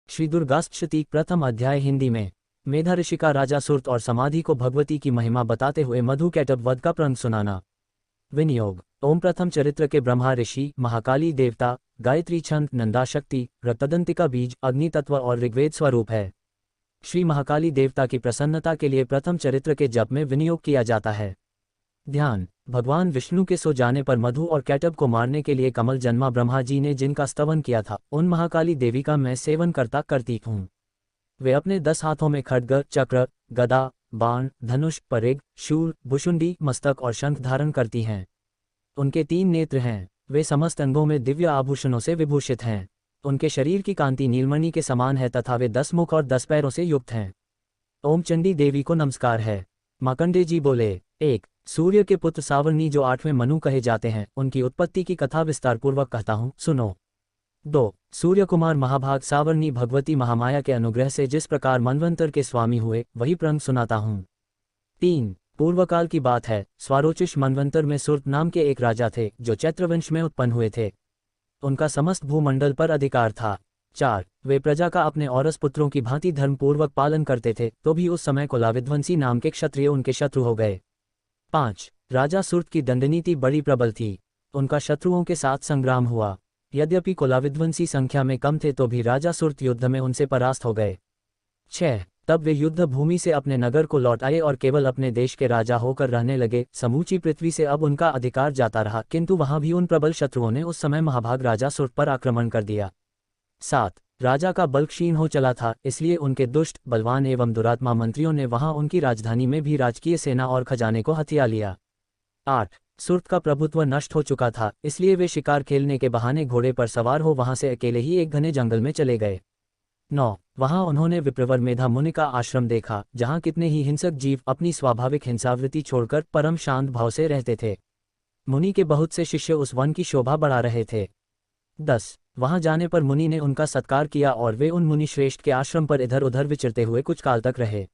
श्री दुर्गाष्टपदी प्रथम अध्याय हिंदी में। मेधा ऋषि का राजा सुरत और समाधि को भगवती की महिमा बताते हुए मधु कैटभ वध का प्रसंग सुनाना। विनियोग। ओम प्रथम चरित्र के ब्रह्मा ऋषि, महाकाली देवता, गायत्री छंद, नंदा शक्ति, रक्तदंतिका बीज, अग्नि तत्व और ऋग्वेद स्वरूप है। श्री महाकाली देवता की प्रसन्नता के लिए प्रथम चरित्र के जप में विनियोग किया जाता है। ध्यान। भगवान विष्णु के सो जाने पर मधु और कैटभ को मारने के लिए कमल जन्मा ब्रह्मा जी ने जिनका स्तवन किया था, उन महाकाली देवी का मैं सेवन करती हूँ। वे अपने 10 हाथों में खड्ग, चक्र, गदा, बाण, धनुष, परिघ, शूल, भुशुंडी, मस्तक और शंख धारण करती हैं। उनके 3 नेत्र हैं। वे समस्त अंगों में दिव्य आभूषणों से विभूषित हैं। उनके शरीर की कांति नीलमणि के समान है तथा वे 10 मुख और 10 पैरों से युक्त हैं। ओम चंडी देवी को नमस्कार है। मार्कंडेय जी बोले। 1. सूर्य के पुत्र सावर्णी जो 8वें मनु कहे जाते हैं, उनकी उत्पत्ति की कथा विस्तारपूर्वक कहता हूँ, सुनो। 2. सूर्य कुमार महाभाग सावर्णी भगवती महामाया के अनुग्रह से जिस प्रकार मनवंतर के स्वामी हुए, वही प्रसंग सुनाता हूँ। 3. पूर्वकाल की बात है, स्वारोचिष मनवंतर में सुरत नाम के एक राजा थे, जो चैत्रवंश में उत्पन्न हुए थे। उनका समस्त भूमंडल पर अधिकार था। 4. वे प्रजा का अपने औरस पुत्रों की भांति धर्मपूर्वक पालन करते थे, तो भी उस समय कोलाविध्वंसी नाम के क्षत्रिय उनके शत्रु हो गए। 5. राजा सुरत की दंडनीति बड़ी प्रबल थी। उनका शत्रुओं के साथ संग्राम हुआ। यद्यपि कोलाविध्वंसी संख्या में कम थे तो भी राजा सुरत युद्ध में उनसे परास्त हो गए। 6. तब वे युद्ध भूमि से अपने नगर को लौट आए और केवल अपने देश के राजा होकर रहने लगे। समूची पृथ्वी से अब उनका अधिकार जाता रहा, किंतु वहां भी उन प्रबल शत्रुओं ने उस समय महाभाग राजा सुरत पर आक्रमण कर दिया। 7. राजा का बल क्षीण हो चला था, इसलिए उनके दुष्ट, बलवान एवं दुरात्मा मंत्रियों ने वहां उनकी राजधानी में भी राजकीय सेना और खजाने को हथिया लिया। 8. सुरत का प्रभुत्व नष्ट हो चुका था, इसलिए वे शिकार खेलने के बहाने घोड़े पर सवार हो वहां से अकेले ही एक घने जंगल में चले गए। 9. वहां उन्होंने विप्रवर मेधा मुनि का आश्रम देखा, जहां कितने ही हिंसक जीव अपनी स्वाभाविक हिंसावृत्ति छोड़कर परम शांत भाव से रहते थे। मुनि के बहुत से शिष्य उस वन की शोभा बढ़ा रहे थे। 10. वहां जाने पर मुनि ने उनका सत्कार किया और वे उन मुनि श्रेष्ठ के आश्रम पर इधर उधर विचरते हुए कुछ काल तक रहे।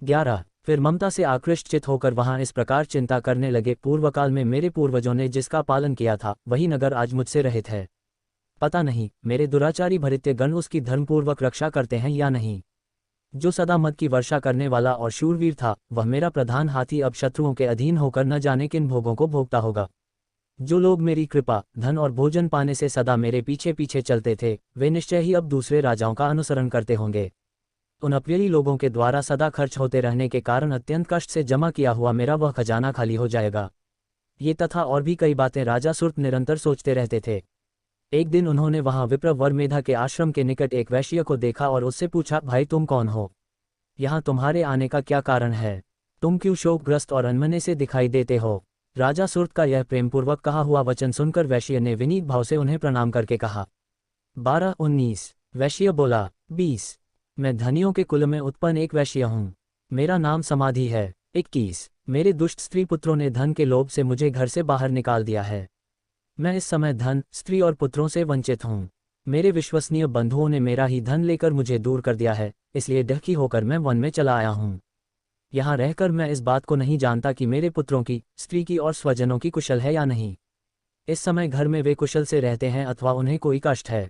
11. फिर ममता से आकृष्ट चित होकर वहां इस प्रकार चिंता करने लगे, पूर्वकाल में मेरे पूर्वजों ने जिसका पालन किया था, वही नगर आज मुझसे रहित है। पता नहीं मेरे दुराचारी भृत्य गण उसकी धर्मपूर्वक रक्षा करते हैं या नहीं। जो सदा मद की वर्षा करने वाला और शूरवीर था, वह मेरा प्रधान हाथी अब शत्रुओं के अधीन होकर न जाने किन भोगों को भोगता होगा। जो लोग मेरी कृपा, धन और भोजन पाने से सदा मेरे पीछे पीछे चलते थे, वे निश्चय ही अब दूसरे राजाओं का अनुसरण करते होंगे। उन अप्रिय लोगों के द्वारा सदा खर्च होते रहने के कारण अत्यंत कष्ट से जमा किया हुआ मेरा वह खजाना खाली हो जाएगा। ये तथा और भी कई बातें राजा सुरत निरंतर सोचते रहते थे। एक दिन उन्होंने वहां विप्रवर मेधा के आश्रम के निकट एक वैश्य को देखा और उससे पूछा, भाई तुम कौन हो? यहाँ तुम्हारे आने का क्या कारण है? तुम क्यों शोकग्रस्त और अनमने से दिखाई देते हो? राजा सुरत का यह प्रेमपूर्वक कहा हुआ वचन सुनकर वैश्य ने विनीत भाव से उन्हें प्रणाम करके कहा। 12-19। वैश्य बोला। 20. मैं धनियों के कुल में उत्पन्न एक वैश्य हूँ। मेरा नाम समाधि है। 21. मेरे दुष्ट स्त्री पुत्रों ने धन के लोभ से मुझे घर से बाहर निकाल दिया है। मैं इस समय धन, स्त्री और पुत्रों से वंचित हूँ। मेरे विश्वसनीय बंधुओं ने मेरा ही धन लेकर मुझे दूर कर दिया है, इसलिए दुखी होकर मैं वन में चला आया हूँ। यहाँ रहकर मैं इस बात को नहीं जानता कि मेरे पुत्रों की, स्त्री की और स्वजनों की कुशल है या नहीं। इस समय घर में वे कुशल से रहते हैं अथवा उन्हें कोई कष्ट है।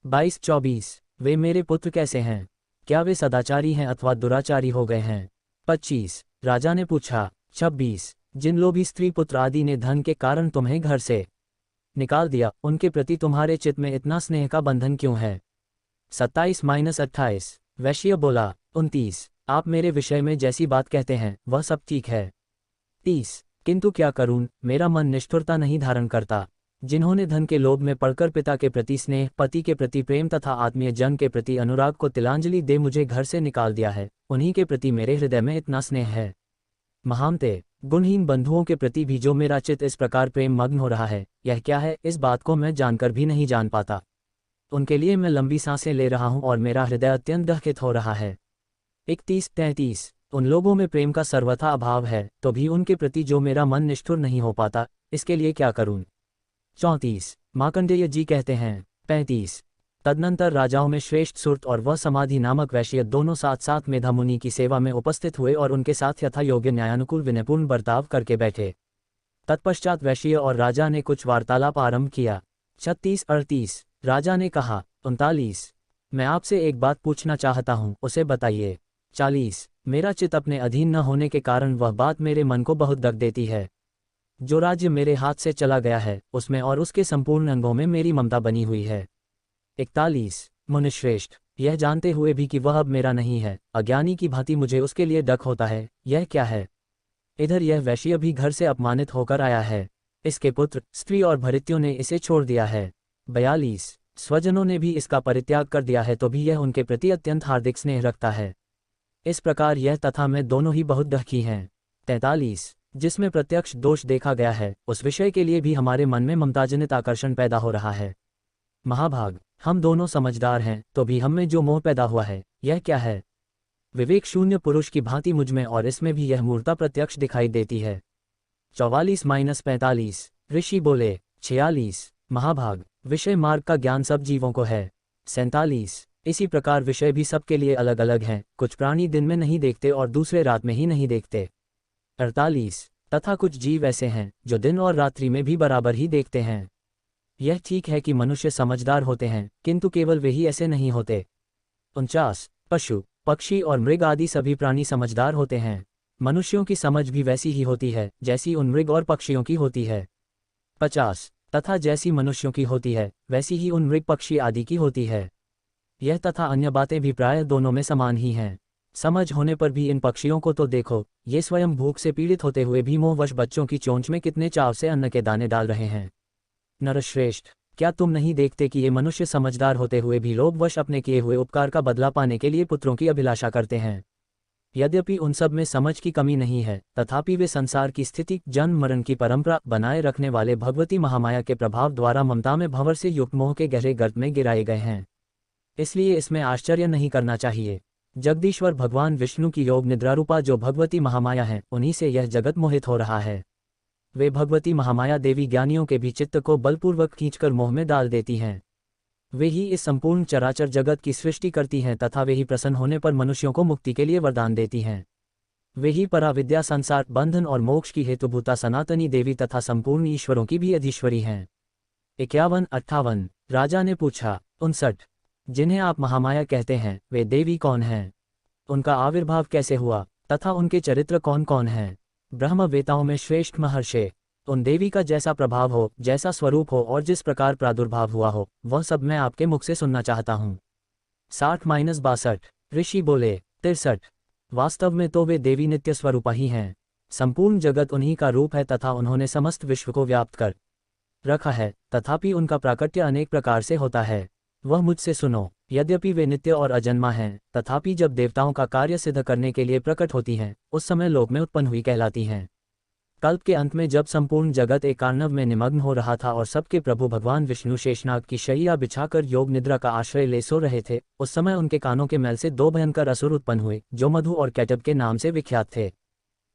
22-24। वे मेरे पुत्र कैसे हैं? क्या वे सदाचारी हैं अथवा दुराचारी हो गए हैं? 25। राजा ने पूछा। 26। जिन लोभी स्त्री पुत्र आदि ने धन के कारण तुम्हें घर से निकाल दिया, उनके प्रति तुम्हारे चित्त में इतना स्नेह का बंधन क्यों है? 27-28। वैश्य बोला। 29। आप मेरे विषय में जैसी बात कहते हैं वह सब ठीक है। 30। किंतु क्या करूं, मेरा मन निष्ठुरता नहीं धारण करता। जिन्होंने धन के लोभ में पड़कर पिता के प्रति स्नेह, पति के प्रति प्रेम तथा आत्मीय जन के प्रति अनुराग को तिलांजलि दे मुझे घर से निकाल दिया है, उन्हीं के प्रति मेरे हृदय में इतना स्नेह है। महामते, गुणहीन बंधुओं के प्रति भी जो मेरा चित्त इस प्रकार प्रेम मग्न हो रहा है, यह क्या है, इस बात को मैं जानकर भी नहीं जान पाता। उनके लिए मैं लंबी सांसें ले रहा हूं और मेरा हृदय अत्यंत दुखित हो रहा है। 31-33। उन लोगों में प्रेम का सर्वथा अभाव है, तो भी उनके प्रति जो मेरा मन निष्ठुर नहीं हो पाता, इसके लिए क्या करूं? 34। मार्कंडेय जी कहते हैं। 35। तदनंतर राजाओं में श्रेष्ठ सुरत और वह समाधि नामक वैश्य दोनों साथ साथ मेधा मुनि की सेवा में उपस्थित हुए और उनके साथ यथा योग्य न्यायानुकूल विनयपूर्ण बर्ताव करके बैठे। तत्पश्चात वैश्य और राजा ने कुछ वार्तालाप आरंभ किया। 36-38। राजा ने कहा। 39। मैं आपसे एक बात पूछना चाहता हूँ, उसे बताइए। 40 मेरा चित्त अपने अधीन न होने के कारण वह बात मेरे मन को बहुत दर्द देती है। जो राज्य मेरे हाथ से चला गया है उसमें और उसके संपूर्ण अंगों में मेरी ममता बनी हुई है। 41 मुनिश्रेष्ठ, यह जानते हुए भी कि वह अब मेरा नहीं है, अज्ञानी की भांति मुझे उसके लिए डक होता है। यह क्या है? इधर यह वैश्य भी घर से अपमानित होकर आया है। इसके पुत्र, स्त्री और भृत्यों ने इसे छोड़ दिया है। 42 स्वजनों ने भी इसका परित्याग कर दिया है तो भी यह उनके प्रति अत्यंत हार्दिक स्नेह रखता है। इस प्रकार यह तथा मैं दोनों ही बहुत दुखी हैं। 43 जिसमें प्रत्यक्ष दोष देखा गया है उस विषय के लिए भी हमारे मन में ममताजनित आकर्षण पैदा हो रहा है। महाभाग, हम दोनों समझदार हैं तो भी हम में जो मोह पैदा हुआ है यह क्या है? विवेक शून्य पुरुष की भांति मुझमें और इसमें भी यह मूर्ता प्रत्यक्ष दिखाई देती है। 44-45 ऋषि बोले। 46 महाभाग, विषय मार्ग का ज्ञान सब जीवों को है। 47 इसी प्रकार विषय भी सबके लिए अलग अलग हैं, कुछ प्राणी दिन में नहीं देखते और दूसरे रात में ही नहीं देखते। 48 तथा कुछ जीव ऐसे हैं जो दिन और रात्रि में भी बराबर ही देखते हैं। यह ठीक है कि मनुष्य समझदार होते हैं किंतु केवल वे ही ऐसे नहीं होते। 49 पशु, पक्षी और मृग आदि सभी प्राणी समझदार होते हैं। मनुष्यों की समझ भी वैसी ही होती है जैसी उन मृग और पक्षियों की होती है। 50 तथा जैसी मनुष्यों की होती है वैसी ही उन मृग पक्षी आदि की होती है। यह तथा अन्य बातें भी प्रायः दोनों में समान ही हैं। समझ होने पर भी इन पक्षियों को तो देखो, ये स्वयं भूख से पीड़ित होते हुए भी मोहवश बच्चों की चोंच में कितने चाव से अन्न के दाने डाल रहे हैं। नरश्रेष्ठ, क्या तुम नहीं देखते कि ये मनुष्य समझदार होते हुए भी लोभवश अपने किए हुए उपकार का बदला पाने के लिए पुत्रों की अभिलाषा करते हैं? यद्यपि उन सब में समझ की कमी नहीं है तथापि वे संसार की स्थिति, जन्म मरण की परंपरा बनाए रखने वाले भगवती महामाया के प्रभाव द्वारा ममता में भंवर से युक्त मोह के गहरे गर्त में गिराए गए हैं। इसलिए इसमें आश्चर्य नहीं करना चाहिए। जगदीश्वर भगवान विष्णु की योग निद्रारूपा जो भगवती महामाया हैं, उन्हीं से यह जगत मोहित हो रहा है। वे भगवती महामाया देवी ज्ञानियों के भी चित्त को बलपूर्वक खींचकर मोह में डाल देती हैं। वे ही इस संपूर्ण चराचर जगत की सृष्टि करती हैं तथा वे ही प्रसन्न होने पर मनुष्यों को मुक्ति के लिए वरदान देती हैं। वे ही पराविद्या, संसार बंधन और मोक्ष की हेतुभूता सनातनी देवी तथा संपूर्ण ईश्वरों की भी अधीश्वरी हैं। 51-58 राजा ने पूछा। 59 जिन्हें आप महामाया कहते हैं वे देवी कौन हैं? उनका आविर्भाव कैसे हुआ तथा उनके चरित्र कौन कौन हैं? ब्रह्मवेताओं में श्रेष्ठ महर्षि, उन देवी का जैसा प्रभाव हो, जैसा स्वरूप हो और जिस प्रकार प्रादुर्भाव हुआ हो, वह सब मैं आपके मुख से सुनना चाहता हूँ। 60-62 ऋषि बोले। 63 वास्तव में तो वे देवी नित्य स्वरूपा ही हैं। संपूर्ण जगत उन्हीं का रूप है तथा उन्होंने समस्त विश्व को व्याप्त कर रखा है, तथापि उनका प्राकट्य अनेक प्रकार से होता है। वह मुझसे सुनो। यद्यपि वे नित्य और अजन्मा हैं, तथापि जब देवताओं का कार्य सिद्ध करने के लिए प्रकट होती हैं, उस समय लोक में उत्पन्न हुई कहलाती हैं। कल्प के अंत में जब संपूर्ण जगत एक कार्णव में निमग्न हो रहा था और सबके प्रभु भगवान विष्णु शेषनाग की शैया बिछाकर योग निद्रा का आश्रय ले सो रहे थे, उस समय उनके कानों के मैल से दो भयंकर असुर उत्पन्न हुए जो मधु और कैटब के नाम से विख्यात थे।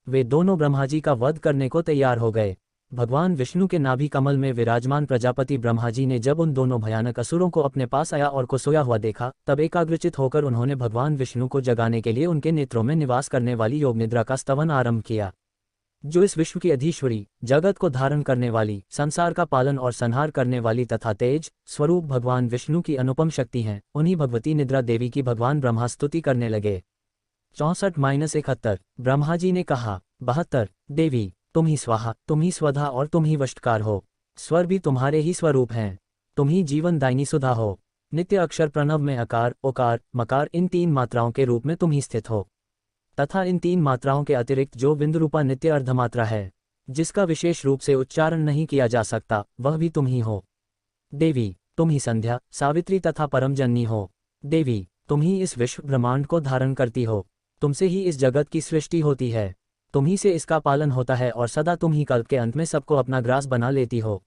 वे दोनों ब्रह्माजी का वध करने को तैयार हो गए। भगवान विष्णु के नाभि कमल में विराजमान प्रजापति ब्रह्माजी ने जब उन दोनों भयानक असुरों को अपने पास आया और को सोया हुआ देखा, तब एकाग्रचित होकर उन्होंने भगवान विष्णु को जगाने के लिए उनके नेत्रों में निवास करने वाली योग निद्रा का स्तवन आरंभ किया। जो इस विश्व की अधीश्वरी, जगत को धारण करने वाली, संसार का पालन और संहार करने वाली तथा तेज स्वरूप भगवान विष्णु की अनुपम शक्ति हैं, उन्हीं भगवती निद्रा देवी की भगवान ब्रह्मा स्तुति करने लगे। 64-71 ब्रह्माजी ने कहा। 72 देवी, तुम ही स्वाहा, तुम ही स्वधा और तुम ही वष्टकार हो। स्वर भी तुम्हारे ही स्वरूप हैं। तुम ही जीवन दायिनी सुधा हो। नित्य अक्षर प्रणव में अकार, ओकार, मकार इन तीन मात्राओं के रूप में तुम ही स्थित हो, तथा इन तीन मात्राओं के अतिरिक्त जो बिंदुरूपा नित्य अर्धमात्रा है, जिसका विशेष रूप से उच्चारण नहीं किया जा सकता, वह भी तुम ही हो। देवी, तुम ही संध्या, सावित्री तथा परमजननी हो। देवी, तुम ही इस विश्व ब्रह्मांड को धारण करती हो। तुमसे ही इस जगत की सृष्टि होती है, तुम ही से इसका पालन होता है और सदा तुम ही कल्प के अंत में सबको अपना ग्रास बना लेती हो।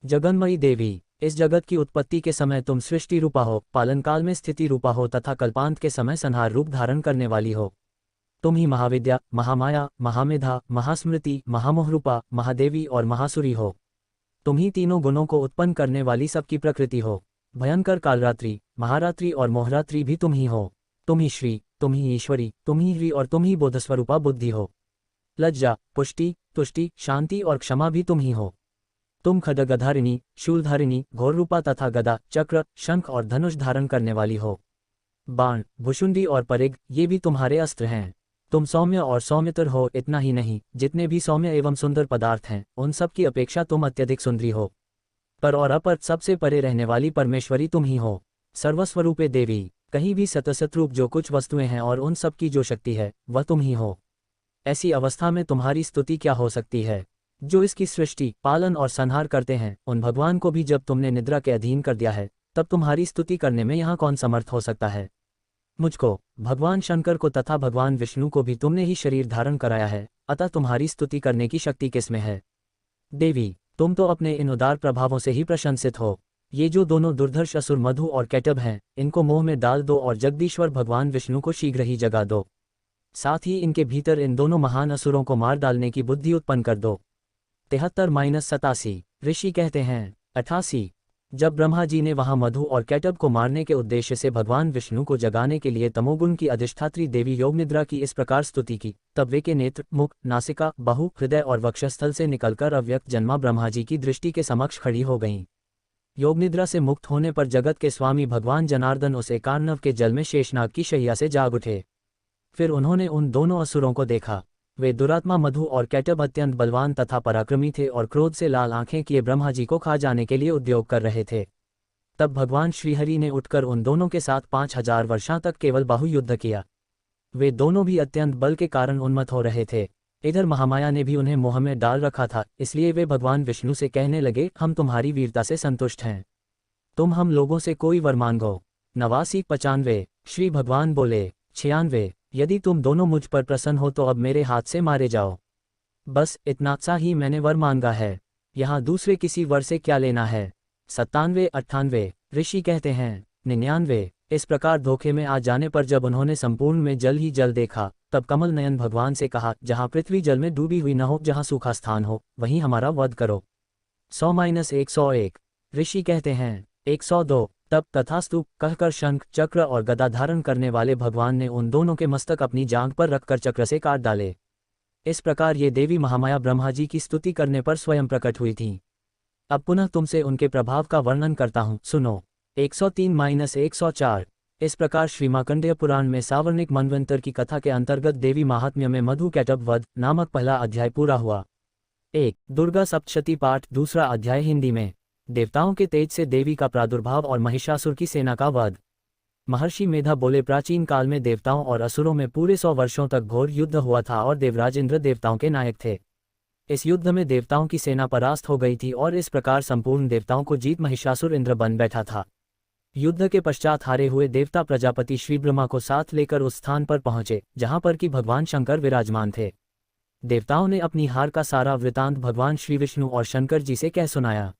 जगन्मयी देवी, इस जगत की उत्पत्ति के समय तुम सृष्टि रूपा हो, पालन काल में स्थिति रूपा हो तथा कल्पांत के समय संहार रूप धारण करने वाली हो। तुम ही महाविद्या, महामाया, महामेधा, महास्मृति, महामोहरूपा, महादेवी और महासुरी हो। तुम ही तीनों गुणों को उत्पन्न करने वाली सबकी प्रकृति हो। भयंकर कालरात्रि, महारात्रि और मोहरात्रि भी तुम ही हो। तुम ही श्री, तुम ही ईश्वरी, तुम ही ह्री और तुम ही बोधस्वरूपा बुद्धि हो। लज्जा, पुष्टि, तुष्टि, शांति और क्षमा भी तुम ही हो। तुम खड्गधारिणी, शूलधारिणी, घोररूपा तथा गदा, चक्र, शंख और धनुष धारण करने वाली हो। बाण, भुशुंडी और परिग, ये भी तुम्हारे अस्त्र हैं। तुम सौम्य और सौम्यतर हो। इतना ही नहीं, जितने भी सौम्य एवं सुंदर पदार्थ हैं उन सब की अपेक्षा तुम अत्यधिक सुंदरी हो। पर और अपर सबसे परे रहने वाली परमेश्वरी तुम ही हो। सर्वस्वरूपे देवी, कहीं भी सतसतरूप जो कुछ वस्तुएं हैं और उन सब की जो शक्ति है वह तुम ही हो। ऐसी अवस्था में तुम्हारी स्तुति क्या हो सकती है? जो इसकी सृष्टि, पालन और संहार करते हैं उन भगवान को भी जब तुमने निद्रा के अधीन कर दिया है, तब तुम्हारी स्तुति करने में यहाँ कौन समर्थ हो सकता है? मुझको, भगवान शंकर को तथा भगवान विष्णु को भी तुमने ही शरीर धारण कराया है, अतः तुम्हारी स्तुति करने की शक्ति किसमें है? देवी, तुम तो अपने इन उदार प्रभावों से ही प्रशंसित हो। ये जो दोनों दुर्धर्ष असुर मधु और कैटभ हैं, इनको मोह में डाल दो और जगदीश्वर भगवान विष्णु को शीघ्र ही जगा दो। साथ ही इनके भीतर इन दोनों महान असुरों को मार डालने की बुद्धि उत्पन्न कर दो। 73-87 ऋषि कहते हैं। 88 जब ब्रह्मा जी ने वहां मधु और कैटभ को मारने के उद्देश्य से भगवान विष्णु को जगाने के लिए तमोगुण की अधिष्ठात्री देवी योगनिद्रा की इस प्रकार स्तुति की, तब वे के नेत्र, मुख, नासिका, बाहु, हृदय और वक्षस्थल से निकलकर अव्यक्त जन्मा ब्रह्मा जी की दृष्टि के समक्ष खड़ी हो गईं। योगनिद्रा से मुक्त होने पर जगत के स्वामी भगवान जनार्दन उस एकार्णव के जल में शेषनाग की शैया से जाग उठे। फिर उन्होंने उन दोनों असुरों को देखा। वे दुरात्मा मधु और कैटभ अत्यंत बलवान तथा पराक्रमी थे और क्रोध से लाल आंखें किए ब्रह्मा जी को खा जाने के लिए उद्योग कर रहे थे। तब भगवान श्रीहरि ने उठकर उन दोनों के साथ 5000 वर्षों तक केवल बाहु युद्ध किया। वे दोनों भी अत्यंत बल के कारण उन्मत्त हो रहे थे। इधर महामाया ने भी उन्हें मोह में डाल रखा था, इसलिए वे भगवान विष्णु से कहने लगे, हम तुम्हारी वीरता से संतुष्ट हैं, तुम हम लोगों से कोई वर मांगो। 89-95 श्री भगवान बोले। 96 यदि तुम दोनों मुझ पर प्रसन्न हो तो अब मेरे हाथ से मारे जाओ। बस इतना सा ही मैंने वर मांगा है, यहाँ दूसरे किसी वर से क्या लेना है। 97-98 ऋषि कहते हैं। 99 इस प्रकार धोखे में आ जाने पर जब उन्होंने संपूर्ण में जल ही जल देखा, तब कमल नयन भगवान से कहा, जहाँ पृथ्वी जल में डूबी हुई न हो, जहाँ सूखा स्थान हो, वहीं हमारा वध करो। 100-101 ऋषि कहते हैं। 102 तब तथास्तु कहकर शंख, चक्र और गदा धारण करने वाले भगवान ने उन दोनों के मस्तक अपनी जांघ पर रखकर चक्र से काट डाले। इस प्रकार ये देवी महामाया ब्रह्मा जी की स्तुति करने पर स्वयं प्रकट हुई थीं। अब पुनः तुमसे उनके प्रभाव का वर्णन करता हूँ, सुनो। 103-104 इस प्रकार श्रीमार्कंडेय पुराण में सावर्णिक मनवंतर की कथा के अंतर्गत देवी महात्म्य में मधु कैटभ वध नामक पहला अध्याय पूरा हुआ। 1 दुर्गा सप्तशती पाठ। दूसरा अध्याय हिंदी में। देवताओं के तेज से देवी का प्रादुर्भाव और महिषासुर की सेना का वध। महर्षि मेधा बोले, प्राचीन काल में देवताओं और असुरों में पूरे 100 वर्षों तक घोर युद्ध हुआ था और देवराज इंद्र देवताओं के नायक थे। इस युद्ध में देवताओं की सेना परास्त हो गई थी और इस प्रकार संपूर्ण देवताओं को जीत महिषासुर इंद्र बन बैठा था। युद्ध के पश्चात हारे हुए देवता प्रजापति श्री ब्रह्मा को साथ लेकर उस स्थान पर पहुंचे जहां पर कि भगवान शंकर विराजमान थे। देवताओं ने अपनी हार का सारा वृतांत भगवान श्री विष्णु और शंकर जी से कह सुनाया।